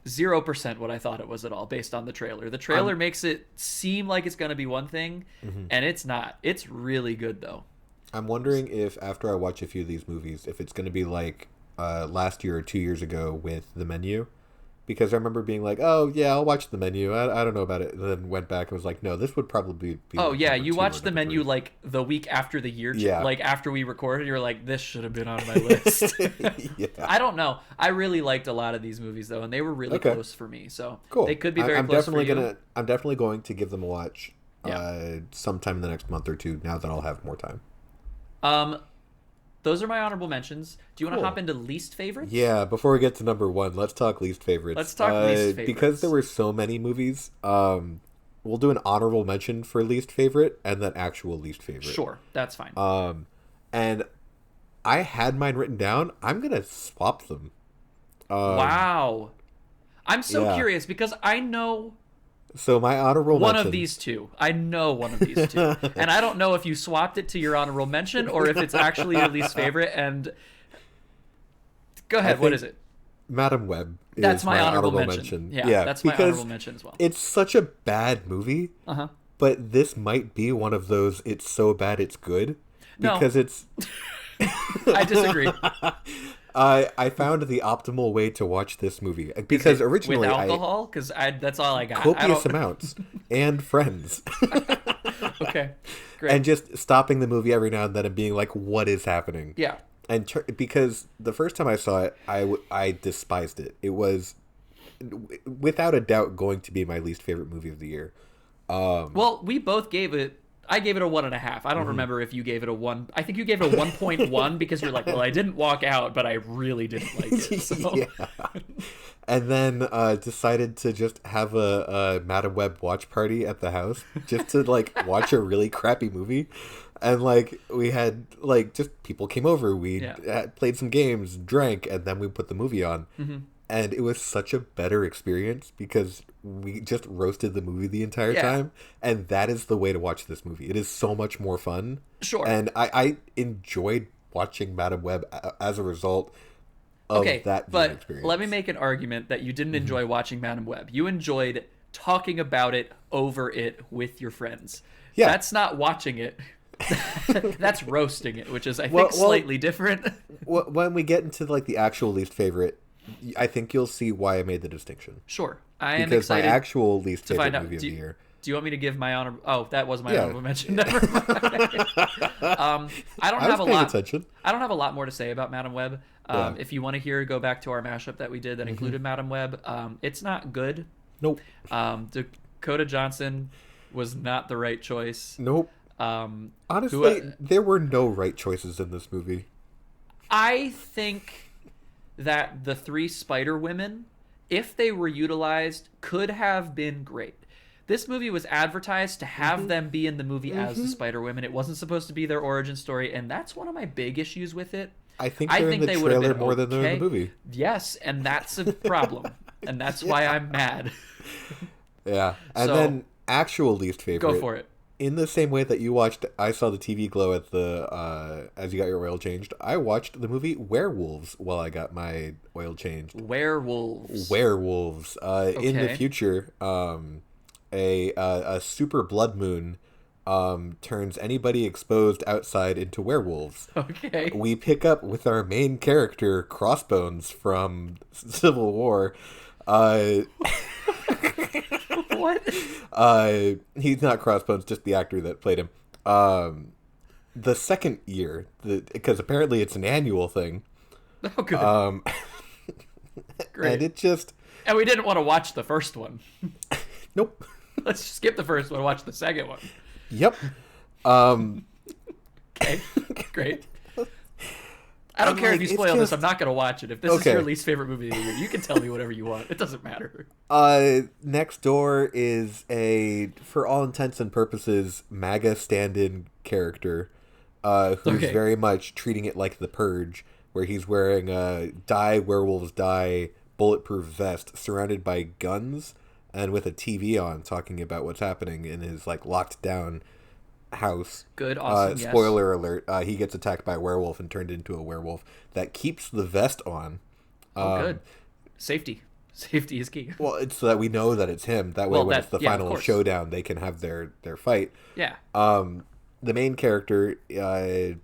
Speaker 1: 0% what I thought it was at all based on the trailer. The trailer makes it seem like it's going to be one thing, and it's not. It's really good, though.
Speaker 2: I'm wondering if after I watch a few of these movies, if it's going to be like last year or 2 years ago with The Menu. Because I remember being like, oh, yeah, I'll watch The Menu. I don't know about it. And then went back and was like, no, this would probably be...
Speaker 1: Oh, yeah, you watched The Menu like the week after the year. Like after we recorded, you were like, this should have been on my list. I don't know. I really liked a lot of these movies, though, and they were really close for me. So they could be very close for you.
Speaker 2: I'm definitely going to give them a watch sometime in the next month or two, now that I'll have more time.
Speaker 1: Those are my honorable mentions. Do you want to hop into least favorites?
Speaker 2: Yeah, before we get to number 1, let's talk least favorites.
Speaker 1: Let's talk least favorites.
Speaker 2: Because there were so many movies, we'll do an honorable mention for least favorite and then actual least favorite.
Speaker 1: Sure, that's fine.
Speaker 2: And I had mine written down. I'm going to swap them.
Speaker 1: Wow. I'm so curious because I know...
Speaker 2: So my honorable mention...
Speaker 1: One of these two. I know one of these two. And I don't know if you swapped it to your honorable mention or if it's actually your least favorite. And go ahead, what is it?
Speaker 2: Madam Web is
Speaker 1: that's my honorable mention. Yeah, that's my honorable mention as well.
Speaker 2: It's such a bad movie, but this might be one of those it's so bad it's good. Because it's...
Speaker 1: I disagree.
Speaker 2: I found the optimal way to watch this movie because originally
Speaker 1: with alcohol, because that's all I got.
Speaker 2: Copious amounts and friends.
Speaker 1: Okay, great.
Speaker 2: And just stopping the movie every now and then and being like, "What is happening?"
Speaker 1: Yeah.
Speaker 2: And because the first time I saw it, I despised it. It was without a doubt going to be my least favorite movie of the year.
Speaker 1: Well, we both gave it I gave it a 1.5. I don't remember if you gave it a 1. I think you gave it a 1.1 because you're like, well, I didn't walk out, but I really didn't like it. So.
Speaker 2: Yeah. And then decided to just have a Madame Web watch party at the house just to like watch a really crappy movie. And like we had like just people came over, we played some games, drank, and then we put the movie on. And it was such a better experience because we just roasted the movie the entire time. And that is the way to watch this movie. It is so much more fun.
Speaker 1: Sure.
Speaker 2: And I enjoyed watching Madame Web as a result of that experience.
Speaker 1: But let me make an argument that you didn't enjoy watching Madame Web. You enjoyed talking about it over it with your friends. Yeah. That's not watching it. That's roasting it, which is, I think, slightly different.
Speaker 2: When we get into like the actual least favorite, I think you'll see why I made the distinction.
Speaker 1: Sure. I am
Speaker 2: because
Speaker 1: excited
Speaker 2: my actual least favorite movie
Speaker 1: of
Speaker 2: the year.
Speaker 1: Do you want me to give my honor? Oh, that was my honorable mention. Never mind. I don't have a lot more to say about Madame Web. If you want to hear, go back to our mashup that we did that included Madame Web. It's not good.
Speaker 2: Nope.
Speaker 1: Dakota Johnson was not the right choice.
Speaker 2: Nope. Honestly, there were no right choices in this movie.
Speaker 1: I think that the 3 Spider Women, if they were utilized, could have been great. This movie was advertised to have them be in the movie as the Spider Women. It wasn't supposed to be their origin story, and that's one of my big issues with it.
Speaker 2: I think they're in the trailer more than they're in the movie.
Speaker 1: Yes, and that's a problem, and that's why I'm mad.
Speaker 2: Yeah, and then actual least favorite.
Speaker 1: Go for it.
Speaker 2: In the same way that you watched I Saw the TV Glow at the as you got your oil changed, I watched the movie Werewolves while I got my oil changed.
Speaker 1: Werewolves.
Speaker 2: In the future, a super blood moon turns anybody exposed outside into werewolves.
Speaker 1: Okay.
Speaker 2: We pick up with our main character, Crossbones from Civil War.
Speaker 1: What?
Speaker 2: He's not Crossbones, just the actor that played him. The second year, because apparently it's an annual thing.
Speaker 1: Oh, good. Great. And we didn't want to watch the first one.
Speaker 2: Nope.
Speaker 1: Let's skip the first one and watch the second one.
Speaker 2: Yep.
Speaker 1: Okay, great. I don't care if you spoil this. I'm not going to watch it. If this is your least favorite movie of the year, you can tell me whatever you want. It doesn't matter.
Speaker 2: Next door is for all intents and purposes, MAGA stand-in character who's very much treating it like The Purge, where he's wearing a werewolves die bulletproof vest surrounded by guns and with a TV on talking about what's happening in his like locked down house.
Speaker 1: Good, awesome.
Speaker 2: Spoiler alert, he gets attacked by a werewolf and turned into a werewolf that keeps the vest on.
Speaker 1: Good. Safety is key.
Speaker 2: Well, it's so that we know that it's him. That way when it's the final showdown, they can have their fight.
Speaker 1: Yeah.
Speaker 2: The main character, the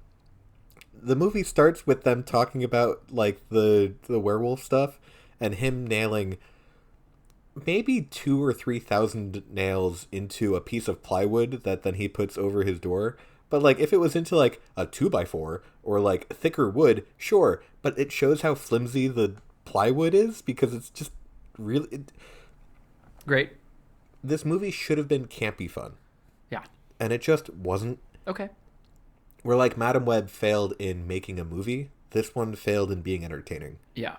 Speaker 2: movie starts with them talking about like the werewolf stuff and him nailing maybe 2,000 or 3,000 nails into a piece of plywood that then he puts over his door. But like if it was into like a 2x4 or like thicker wood, sure, but it shows how flimsy the plywood is because it's just really
Speaker 1: great.
Speaker 2: This movie should have been campy fun.
Speaker 1: Yeah.
Speaker 2: And it just wasn't.
Speaker 1: Okay.
Speaker 2: Where like Madame Web failed in making a movie, this one failed in being entertaining.
Speaker 1: Yeah.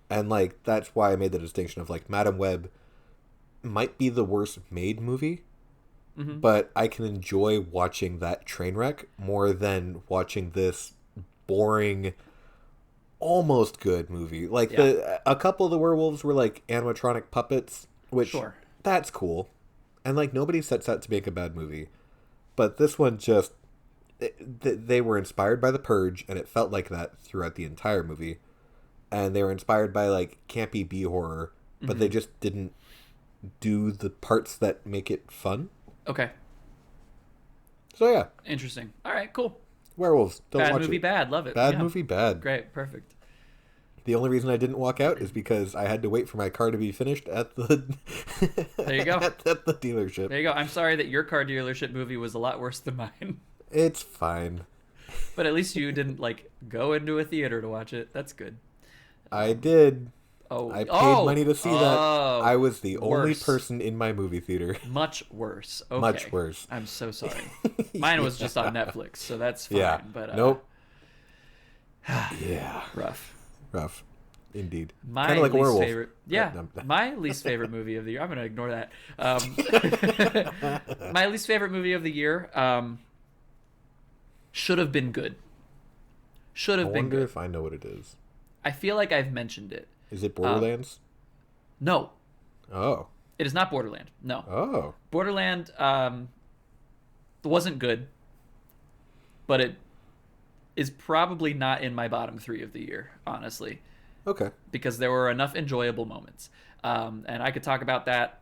Speaker 2: And like that's why I made the distinction of like Madame Web might be the worst made movie, but I can enjoy watching that train wreck more than watching this boring, almost good movie. Like a couple of the werewolves were like animatronic puppets, which that's cool, and like nobody sets out to make a bad movie, but this one just they were inspired by The Purge, and it felt like that throughout the entire movie. And they were inspired by like campy B horror, but they just didn't do the parts that make it fun.
Speaker 1: Okay.
Speaker 2: So yeah.
Speaker 1: Interesting. All right, cool.
Speaker 2: Werewolves. Don't watch it.
Speaker 1: Bad movie, bad. Love it.
Speaker 2: Bad movie, bad.
Speaker 1: Great, perfect.
Speaker 2: The only reason I didn't walk out is because I had to wait for my car to be finished at the
Speaker 1: there you go.
Speaker 2: at the dealership.
Speaker 1: There you go. I'm sorry that your car dealership movie was a lot worse than mine.
Speaker 2: It's fine.
Speaker 1: But at least you didn't like go into a theater to watch it. That's good.
Speaker 2: I did.
Speaker 1: Oh,
Speaker 2: I paid money to see that. I was the only
Speaker 1: worse.
Speaker 2: person in my movie theater.
Speaker 1: Much worse. Okay.
Speaker 2: Much worse.
Speaker 1: I'm so sorry. Mine was just on Netflix, so that's fine.
Speaker 2: Yeah.
Speaker 1: But
Speaker 2: nope. Yeah.
Speaker 1: Rough.
Speaker 2: Indeed.
Speaker 1: My
Speaker 2: Kind of like a
Speaker 1: least
Speaker 2: werewolf.
Speaker 1: favorite. Yeah, my least favorite movie of the year. I'm gonna ignore that. My least favorite movie of the year should have been good. Should have been
Speaker 2: wonder
Speaker 1: good.
Speaker 2: if I know what it is.
Speaker 1: I feel like I've mentioned it.
Speaker 2: Is it Borderlands?
Speaker 1: No,
Speaker 2: Oh.
Speaker 1: it is not Borderland. No,
Speaker 2: Oh.
Speaker 1: Borderland wasn't good, but it is probably not in my bottom 3 of the year, honestly.
Speaker 2: Okay.
Speaker 1: Because there were enough enjoyable moments. And I could talk about that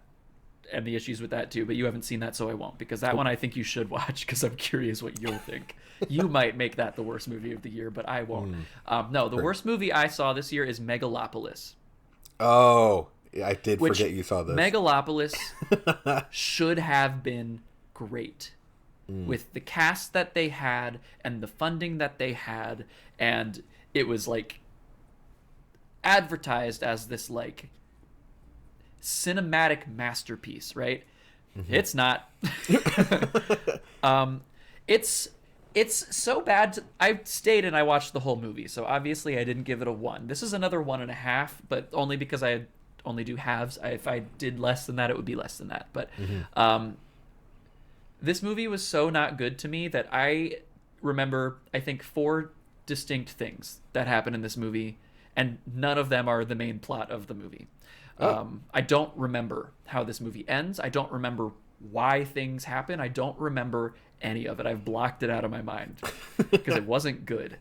Speaker 1: and the issues with that too, but you haven't seen that, so I won't. Because that one I think you should watch, because I'm curious what you'll think. You might make that the worst movie of the year, but I won't. No, the worst movie I saw this year is Megalopolis.
Speaker 2: Oh, I did forget you saw this.
Speaker 1: Megalopolis should have been great. With the cast that they had and the funding that they had, and it was like advertised as this like cinematic masterpiece, right? It's not. It's so bad. I stayed and I watched the whole movie, so obviously I didn't give it a 1. This is another 1.5, but only because I only do halves. If I did less than that, it would be less than that. But this movie was so not good to me that I remember, I think, 4 distinct things that happen in this movie, and none of them are the main plot of the movie. I don't remember how this movie ends. I don't remember why things happen. I don't remember any of it. I've blocked it out of my mind because it wasn't good.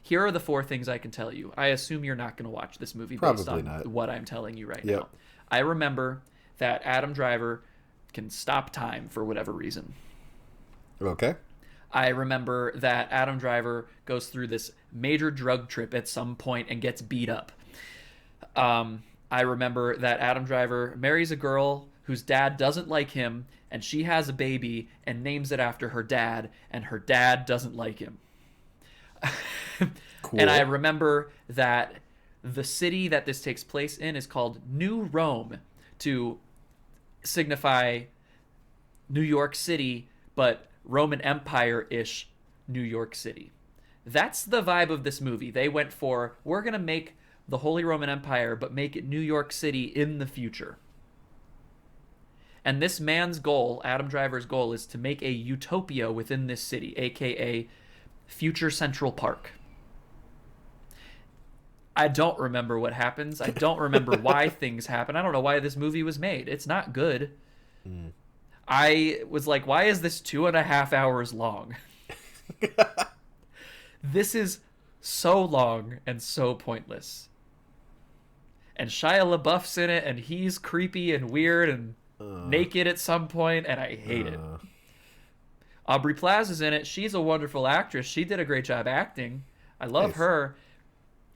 Speaker 1: Here are the 4 things I can tell you. I assume you're not going to watch this movie based
Speaker 2: Probably
Speaker 1: on
Speaker 2: not.
Speaker 1: what I'm telling you right
Speaker 2: Yep.
Speaker 1: now. I remember that Adam Driver can stop time for whatever reason.
Speaker 2: Okay.
Speaker 1: I remember that Adam Driver goes through this major drug trip at some point and gets beat up. I remember that Adam Driver marries a girl whose dad doesn't like him, and she has a baby and names it after her dad, and her dad doesn't like him.
Speaker 2: Cool.
Speaker 1: And I remember that the city that this takes place in is called New Rome, to signify New York City, but Roman Empire-ish New York City. That's the vibe of this movie. They went for, we're going to make the Holy Roman Empire, but make it New York City in the future. And this man's goal, Adam Driver's goal, is to make a utopia within this city, aka Future Central Park. I don't remember what happens. I don't remember why things happen. I don't know why this movie was made. It's not good. I was like, why is this 2.5 hours long? This is so long and so pointless. And Shia LaBeouf's in it, and he's creepy and weird and naked at some point, and I hate it. Aubrey Plaza's in it. She's a wonderful actress. She did a great job acting. I love her.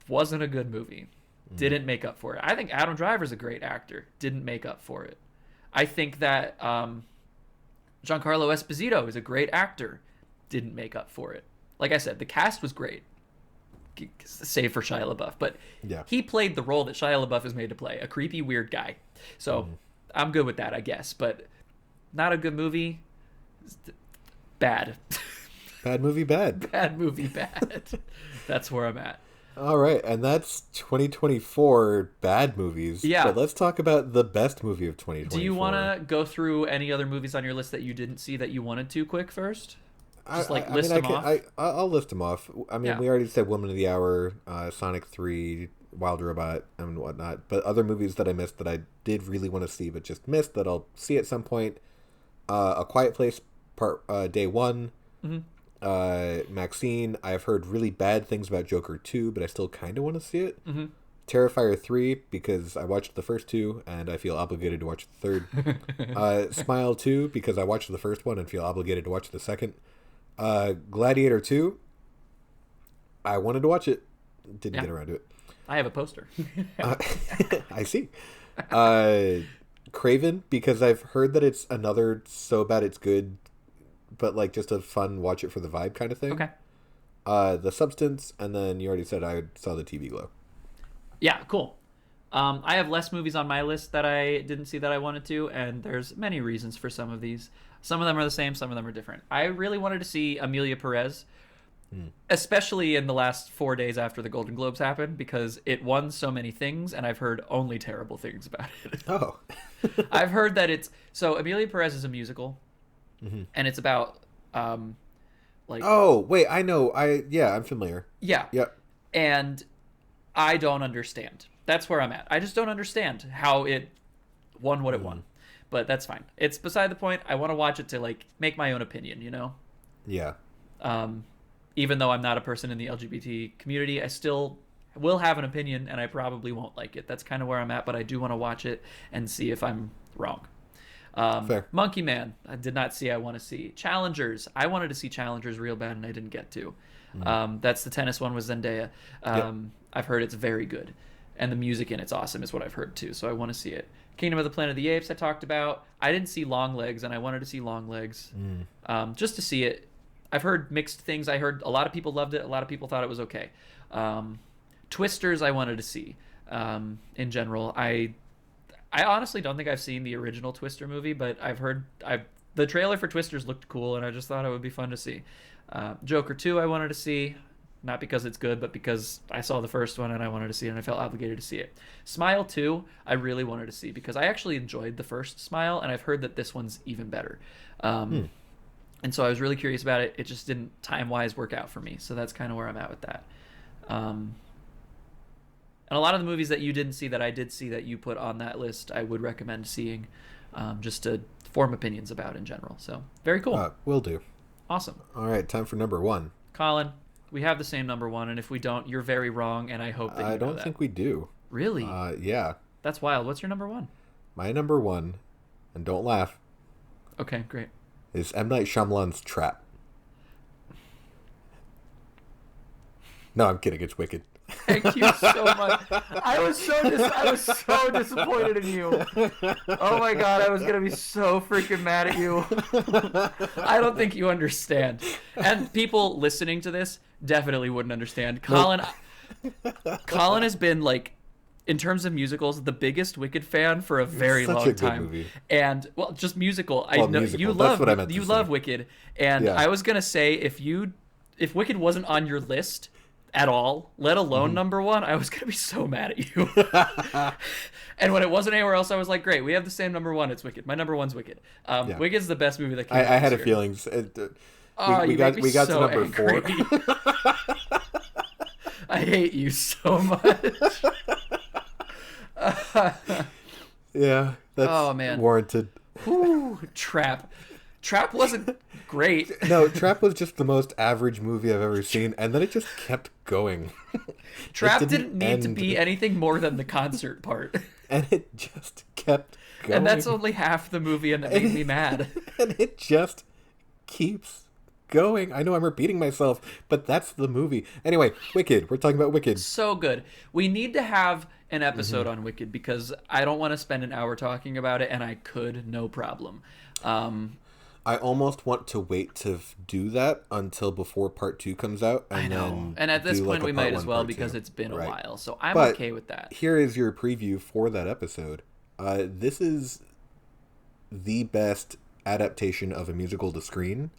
Speaker 1: Wasn't a good movie. Didn't make up for it. I think Adam Driver's a great actor. Didn't make up for it. I think that Giancarlo Esposito is a great actor. Didn't make up for it. Like I said, the cast was great, save for Shia LaBeouf. But he played the role that Shia LaBeouf is made to play, a creepy, weird guy. So I'm good with that, I guess. But not a good movie. Bad.
Speaker 2: Bad movie, bad.
Speaker 1: Bad movie, bad. That's where I'm at.
Speaker 2: All right, and that's 2024 bad movies.
Speaker 1: Yeah.
Speaker 2: But let's talk about the best movie of 2024.
Speaker 1: Do you want to go through any other movies on your list that you didn't see that you wanted to quick first? Just list them off?
Speaker 2: I'll list them off. I mean, we already said Woman of the Hour, Sonic 3, Wild Robot, and whatnot. But other movies that I missed that I did really want to see but just missed that I'll see at some point. A Quiet Place, Day 1. Maxine, I've heard really bad things about Joker 2, but I still kind of want to see it. Terrifier 3, because I watched the first 2 and I feel obligated to watch the third. Smile 2, because I watched the first one and feel obligated to watch the second. Gladiator 2, I wanted to watch it, didn't get around to it.
Speaker 1: I have a poster.
Speaker 2: I see. Craven, because I've heard that it's another so bad it's good, but like just a fun watch it for the vibe kind of thing.
Speaker 1: Okay.
Speaker 2: The Substance, and then you already said I saw the TV Glow.
Speaker 1: Yeah, cool. I have less movies on my list that I didn't see that I wanted to, and there's many reasons for some of these. Some of them are the same, some of them are different. I really wanted to see Amelia Perez, especially in the last 4 days after the Golden Globes happened, because it won so many things, and I've heard only terrible things about it.
Speaker 2: Oh.
Speaker 1: I've heard that it's... So, Amelia Perez is a musical, and it's about, like...
Speaker 2: Oh, wait, I know. I'm familiar.
Speaker 1: Yeah.
Speaker 2: Yep.
Speaker 1: And I don't understand. That's where I'm at. I just don't understand how it won what it won. But that's fine. It's beside the point. I want to watch it to, like, make my own opinion, you know?
Speaker 2: Yeah.
Speaker 1: Even though I'm not a person in the LGBT community, I still will have an opinion, and I probably won't like it. That's kind of where I'm at, but I do want to watch it and see if I'm wrong.
Speaker 2: Fair.
Speaker 1: Monkey Man, I did not see. I want to see. Challengers, I wanted to see Challengers real bad, and I didn't get to. That's the tennis one with Zendaya. I've heard it's very good, and the music in it's awesome is what I've heard too, so I want to see it. Kingdom of the Planet of the Apes I talked about. I didn't see Long Legs, and I wanted to see Long Legs just to see it. I've heard mixed things. I heard a lot of people loved it. A lot of people thought it was okay. Twisters I wanted to see in general. I honestly don't think I've seen the original Twister movie, but I've heard the trailer for Twisters looked cool, and I just thought it would be fun to see. Joker 2 I wanted to see, not because it's good, but because I saw the first one and I wanted to see it and I felt obligated to see it. Smile 2 I really wanted to see because I actually enjoyed the first Smile, and I've heard that this one's even better. And so I was really curious about it. It just didn't time-wise work out for me, so that's kind of where I'm at with that. And a lot of the movies that you didn't see that I did see that you put on that list, I would recommend seeing, just to form opinions about in general. So, very cool.
Speaker 2: Will do.
Speaker 1: Awesome.
Speaker 2: All right, time for number 1.
Speaker 1: Colin, we have the same number 1, and if we don't, you're very wrong, and I hope that you know that.
Speaker 2: I don't think we do.
Speaker 1: Really?
Speaker 2: Yeah.
Speaker 1: That's wild. What's your number 1?
Speaker 2: My number 1, and don't laugh.
Speaker 1: Okay, great.
Speaker 2: Is M. Night Shyamalan's Trap. No, I'm kidding. It's Wicked.
Speaker 1: Thank you so much. I was so disappointed in you. Oh my god, I was gonna be so freaking mad at you. I don't think you understand, and people listening to this definitely wouldn't understand. Colin has been, like, in terms of musicals, the biggest Wicked fan for a very long time. Movie. And well, just musical. I know musical. You love Wicked, and I was gonna say if Wicked wasn't on your list at all, let alone number 1, I was gonna be so mad at you. And when it wasn't anywhere else, I was like, great, we have the same number 1. It's Wicked. My number 1's Wicked. Wicked's the best movie that came out.
Speaker 2: I had a feeling. We got to number angry. 4.
Speaker 1: I hate you so much.
Speaker 2: Yeah, that's warranted.
Speaker 1: Ooh, Trap wasn't great.
Speaker 2: No, Trap was just the most average movie I've ever seen, and then it just kept going.
Speaker 1: Trap didn't need to be anything more than the concert part.
Speaker 2: And it just kept going.
Speaker 1: And that's only half the movie, and it made me mad.
Speaker 2: And it just keeps going. I know I'm repeating myself, but that's the movie. Anyway, Wicked. We're talking about Wicked.
Speaker 1: So good. We need to have an episode on Wicked because I don't want to spend an hour talking about it, and I could, no problem.
Speaker 2: I almost want to wait to do that until before part 2 comes out.
Speaker 1: I know. And at this point, we might as well because it's been a while. So I'm okay with that.
Speaker 2: Here is your preview for that episode. This is the best adaptation of a musical to screen.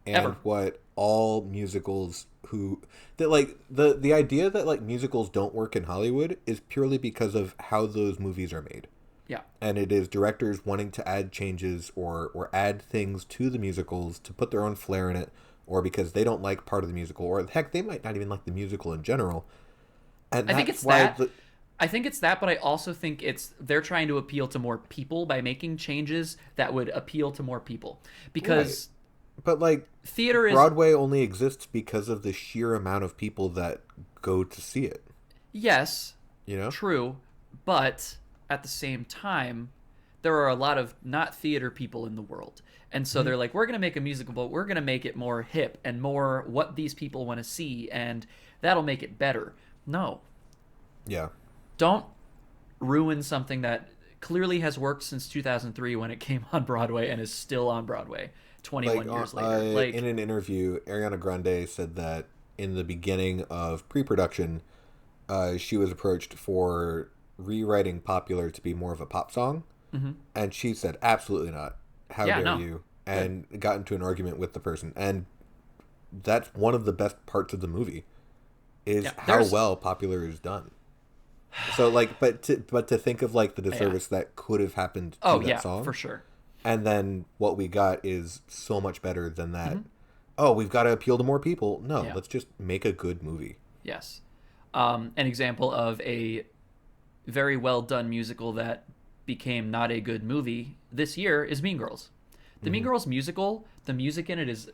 Speaker 2: And
Speaker 1: ever.
Speaker 2: What all musicals the idea that, like, musicals don't work in Hollywood is purely because of how those movies are made.
Speaker 1: Yeah.
Speaker 2: And it is directors wanting to add changes or add things to the musicals to put their own flair in it, or because they don't like part of the musical, or heck, they might not even like the musical in general. And
Speaker 1: I think it's that. I think it's that, but I also think they're trying to appeal to more people by making changes that would appeal to more people. Because
Speaker 2: But, like,
Speaker 1: theater is...
Speaker 2: Broadway only exists because of the sheer amount of people that go to see it.
Speaker 1: Yes.
Speaker 2: You know?
Speaker 1: True. But at the same time, there are a lot of not theater people in the world. And so they're like, we're going to make a musical, but we're going to make it more hip and more what these people want to see, and that'll make it better. No.
Speaker 2: Yeah.
Speaker 1: Don't ruin something that clearly has worked since 2003 when it came on Broadway and is still on Broadway 21 years later.
Speaker 2: In an interview, Ariana Grande said that in the beginning of pre-production, she was approached for rewriting Popular to be more of a pop song.
Speaker 1: Mm-hmm.
Speaker 2: And she said, absolutely not. How dare
Speaker 1: no.
Speaker 2: you? And got into an argument with the person. And that's one of the best parts of the movie is how well Popular is done. So like, but to think of like the disservice that could have happened to that song,
Speaker 1: for sure.
Speaker 2: And then what we got is so much better than that. Mm-hmm. Oh, we've got to appeal to more people. No, let's just make a good movie.
Speaker 1: Yes. An example of a very well done musical that became not a good movie this year is Mean Girls. The Mean Girls musical, the music in it is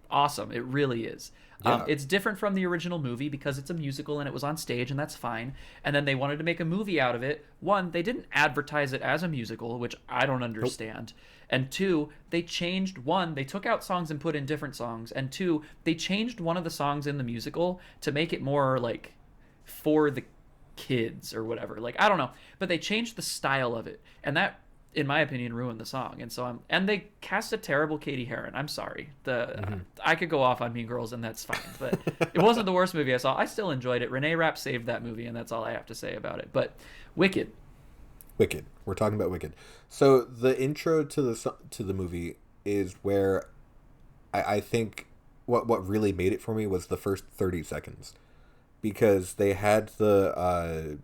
Speaker 1: awesome. It really is. Yeah. It's different from the original movie because it's a musical and it was on stage, and that's fine. And then they wanted to make a movie out of it. One, they didn't advertise it as a musical, which I don't understand. Nope. And two, they took out songs and put in different songs. And two, they changed one of the songs in the musical to make it more like for the kids or whatever. Like, I don't know. But they changed the style of it. And that, in my opinion, ruined the song. And they cast a terrible Katie Heron. I'm sorry. I could go off on Mean Girls and that's fine, but it wasn't the worst movie I saw. I still enjoyed it. Renee Rapp saved that movie, and that's all I have to say about it. But Wicked.
Speaker 2: We're talking about Wicked. So the intro to the movie is where I think what really made it for me was the first 30 seconds, because they had whatchamacallit,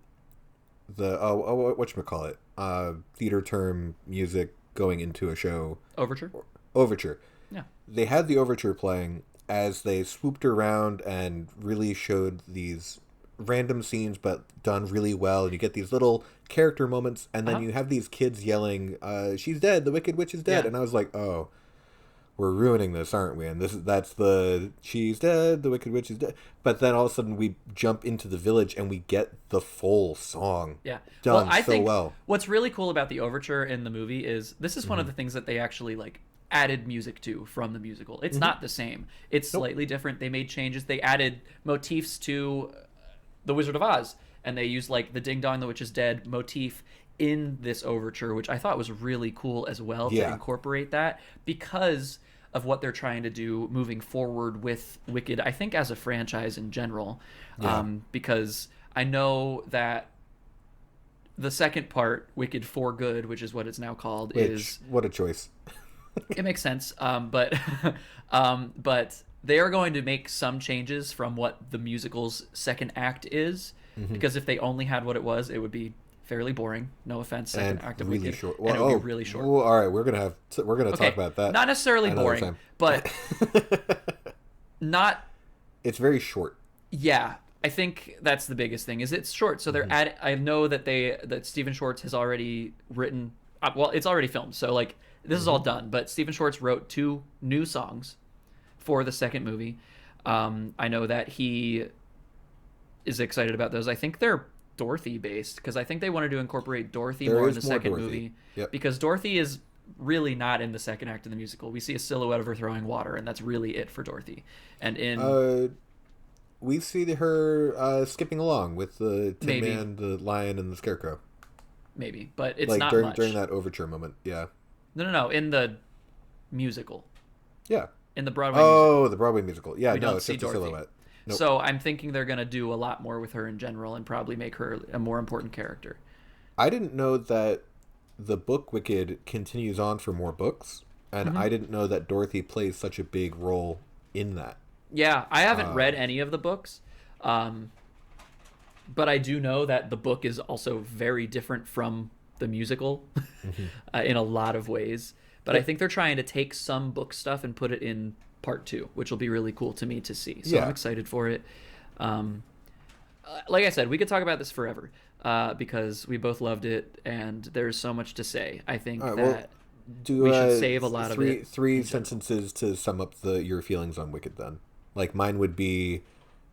Speaker 2: theater term music going into a show. Overture. Yeah. They had the overture playing as they swooped around and really showed these random scenes, but done really well. And you get these little character moments, and then you have these kids yelling, "She's dead! The Wicked Witch is dead!" Yeah. And I was like, "Oh, we're ruining this, aren't we?" And that's the "She's dead! The Wicked Witch is dead!" But then all of a sudden we jump into the village and we get the full song.
Speaker 1: Yeah,
Speaker 2: done I think well.
Speaker 1: What's really cool about the overture in the movie is this is one of the things that they actually like added music to from the musical. It's not the same. It's slightly different. They made changes. They added motifs to The Wizard of Oz, and they used like the Ding Dong the Witch is Dead motif in this overture, which I thought was really cool as well to incorporate that because of what they're trying to do moving forward with Wicked, I think as a franchise in general. Because I know that the second part, Wicked for Good, which is what it's now called, is...
Speaker 2: What a choice.
Speaker 1: It makes sense. But they are going to make some changes from what the musical's second act is, because if they only had what it was, it would be fairly boring. No offense, second act of
Speaker 2: really
Speaker 1: Wicked,
Speaker 2: short.
Speaker 1: And it would be really short.
Speaker 2: Well, all right, we're gonna talk about that.
Speaker 1: Not necessarily boring,
Speaker 2: time.
Speaker 1: But not.
Speaker 2: It's very short.
Speaker 1: Yeah, I think that's the biggest thing. Is it's short, so they're I know that Stephen Schwartz has already written. Well, it's already filmed, so like this is all done. But Stephen Schwartz wrote 2 new songs for the second movie. I know that he is excited about those. I think they're Dorothy based, because I think they wanted to incorporate Dorothy more in the second movie, because Dorothy is really not in the second act of the musical. We see a silhouette of her throwing water, and that's really it for Dorothy. And in
Speaker 2: we see her skipping along with the Tin Man, the Lion, and the Scarecrow.
Speaker 1: Maybe, but it's
Speaker 2: like
Speaker 1: not
Speaker 2: during
Speaker 1: much.
Speaker 2: During that overture moment. Yeah.
Speaker 1: No. In the musical.
Speaker 2: Yeah.
Speaker 1: In the Broadway musical.
Speaker 2: The Broadway musical. Yeah, it's just
Speaker 1: Dorothy.
Speaker 2: a silhouette. Nope.
Speaker 1: So I'm thinking they're going to do a lot more with her in general and probably make her a more important character.
Speaker 2: I didn't know that the book Wicked continues on for more books, and I didn't know that Dorothy plays such a big role in that.
Speaker 1: Yeah, I haven't read any of the books, but I do know that the book is also very different from the musical in a lot of ways. But I think they're trying to take some book stuff and put it in part 2, which will be really cool to me to see. So I'm excited for it. Like I said, we could talk about this forever because we both loved it, and there's so much to say. I think we should save a lot of it.
Speaker 2: Three sentences to sum up your feelings on Wicked then. Like mine would be,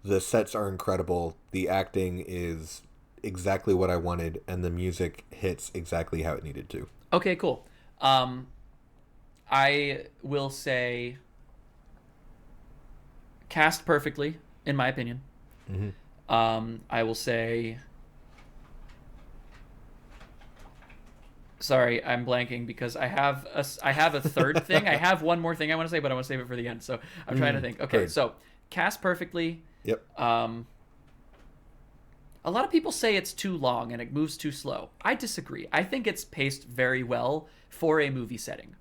Speaker 2: the sets are incredible, the acting is exactly what I wanted, and the music hits exactly how it needed to.
Speaker 1: Okay, cool. I will say cast perfectly, in my opinion. I will say... Sorry, I'm blanking because I have a third thing. I have one more thing I want to say, but I want to save it for the end. So I'm trying to think. Okay, so cast perfectly.
Speaker 2: Yep.
Speaker 1: A lot of people say it's too long and it moves too slow. I disagree. I think it's paced very well for a movie setting.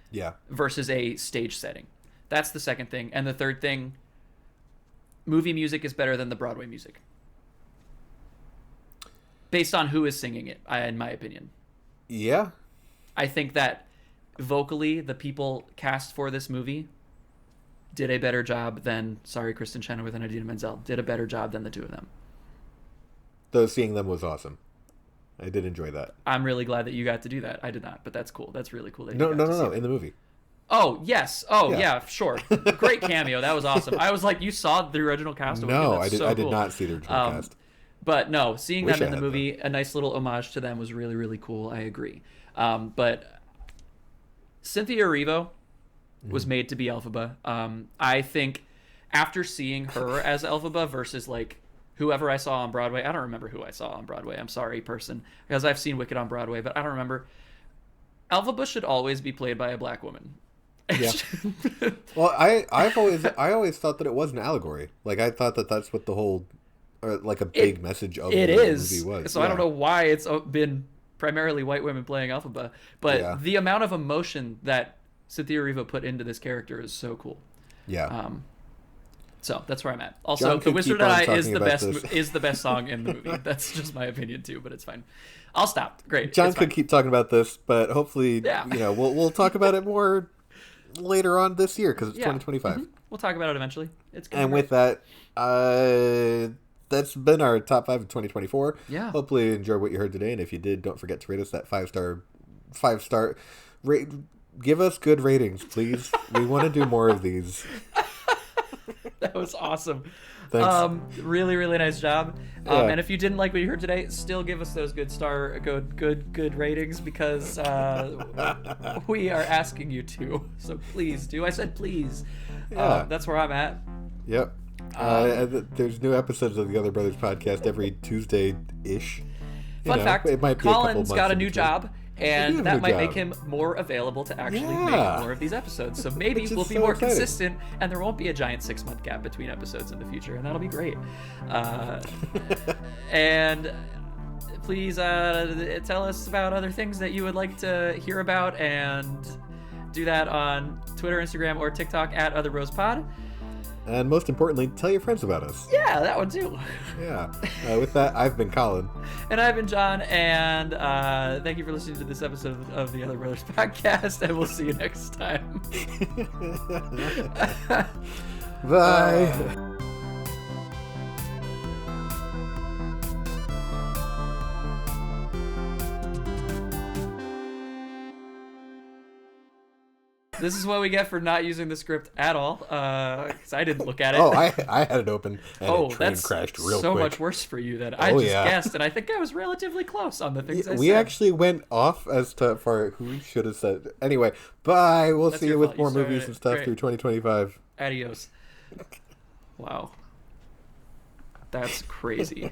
Speaker 2: Yeah.
Speaker 1: Versus a stage setting. That's the second thing. And the third thing, movie music is better than the Broadway music. Based on who is singing it, in my opinion.
Speaker 2: Yeah.
Speaker 1: I think that vocally, the people cast for this movie did a better job than, Kristen Chenoweth and Idina Menzel, did a better job than the two of them.
Speaker 2: Though seeing them was awesome. I did enjoy that.
Speaker 1: I'm really glad that you got to do that. I did not, but that's cool. That's really cool. That
Speaker 2: No, in the movie.
Speaker 1: Oh, yes. Oh, yeah, sure. Great cameo. That was awesome. I was like, you saw the original cast?
Speaker 2: No, I
Speaker 1: did
Speaker 2: not see the original cast.
Speaker 1: But no, seeing them in the movie, a nice little homage to them was really, really cool. I agree. But Cynthia Erivo was made to be Elphaba. I think after seeing her as Elphaba versus like whoever I saw on Broadway, I don't remember who I saw on Broadway. I'm sorry, person, because I've seen Wicked on Broadway, but I don't remember. Elphaba should always be played by a black woman.
Speaker 2: Yeah. Well, I always thought that it was an allegory. Like I thought that that's what the whole, or like a big message of the movie was.
Speaker 1: So I don't know why it's been primarily white women playing Elphaba, but the amount of emotion that Cynthia Erivo put into this character is so cool.
Speaker 2: Yeah.
Speaker 1: So that's where I'm at. Also, The Wizard and I is the best song in the movie. That's just my opinion too, but it's fine. I'll stop. Great.
Speaker 2: John could keep talking about this, but hopefully, we'll talk about it more later on this year because it's 2025.
Speaker 1: Mm-hmm. We'll talk about it eventually. It's good.
Speaker 2: And with that, that's been our top 5 of 2024.
Speaker 1: Yeah.
Speaker 2: Hopefully you enjoyed what you heard today, and if you did, don't forget to rate us that 5-star rate. Give us good ratings, please. We want to do more of these.
Speaker 1: That was awesome.
Speaker 2: Thanks.
Speaker 1: Really, really nice job. And if you didn't like what you heard today, still give us those good ratings because we are asking you to. So please do. I said please.
Speaker 2: Yeah.
Speaker 1: That's where I'm at.
Speaker 2: Yep. There's new episodes of the Other Brothers podcast every Tuesday-ish.
Speaker 1: Fun fact,
Speaker 2: it might be
Speaker 1: Colin's got a new job. And that might
Speaker 2: job.
Speaker 1: make him more available to actually make more of these episodes. So maybe we'll be more consistent, and there won't be a giant 6-month gap between episodes in the future, and that'll be great. And please tell us about other things that you would like to hear about, and do that on Twitter, Instagram, or TikTok at OtherBrosPod.
Speaker 2: And most importantly, tell your friends about us.
Speaker 1: Yeah, that one too.
Speaker 2: Yeah. With that, I've been Colin.
Speaker 1: And I've been John. And thank you for listening to this episode of the Other Brothers podcast. And we'll see you next time.
Speaker 2: Bye.
Speaker 1: This is what we get for not using the script at all, because I didn't look at it.
Speaker 2: Oh, I had it open, and the train crashed real quick.
Speaker 1: So much worse for you than I just guessed, and I think I was relatively close on the things I said.
Speaker 2: We actually went off as to for who we should have said. Anyway, bye. We'll see you with more movies and stuff through 2025.
Speaker 1: Adios. Wow. That's crazy.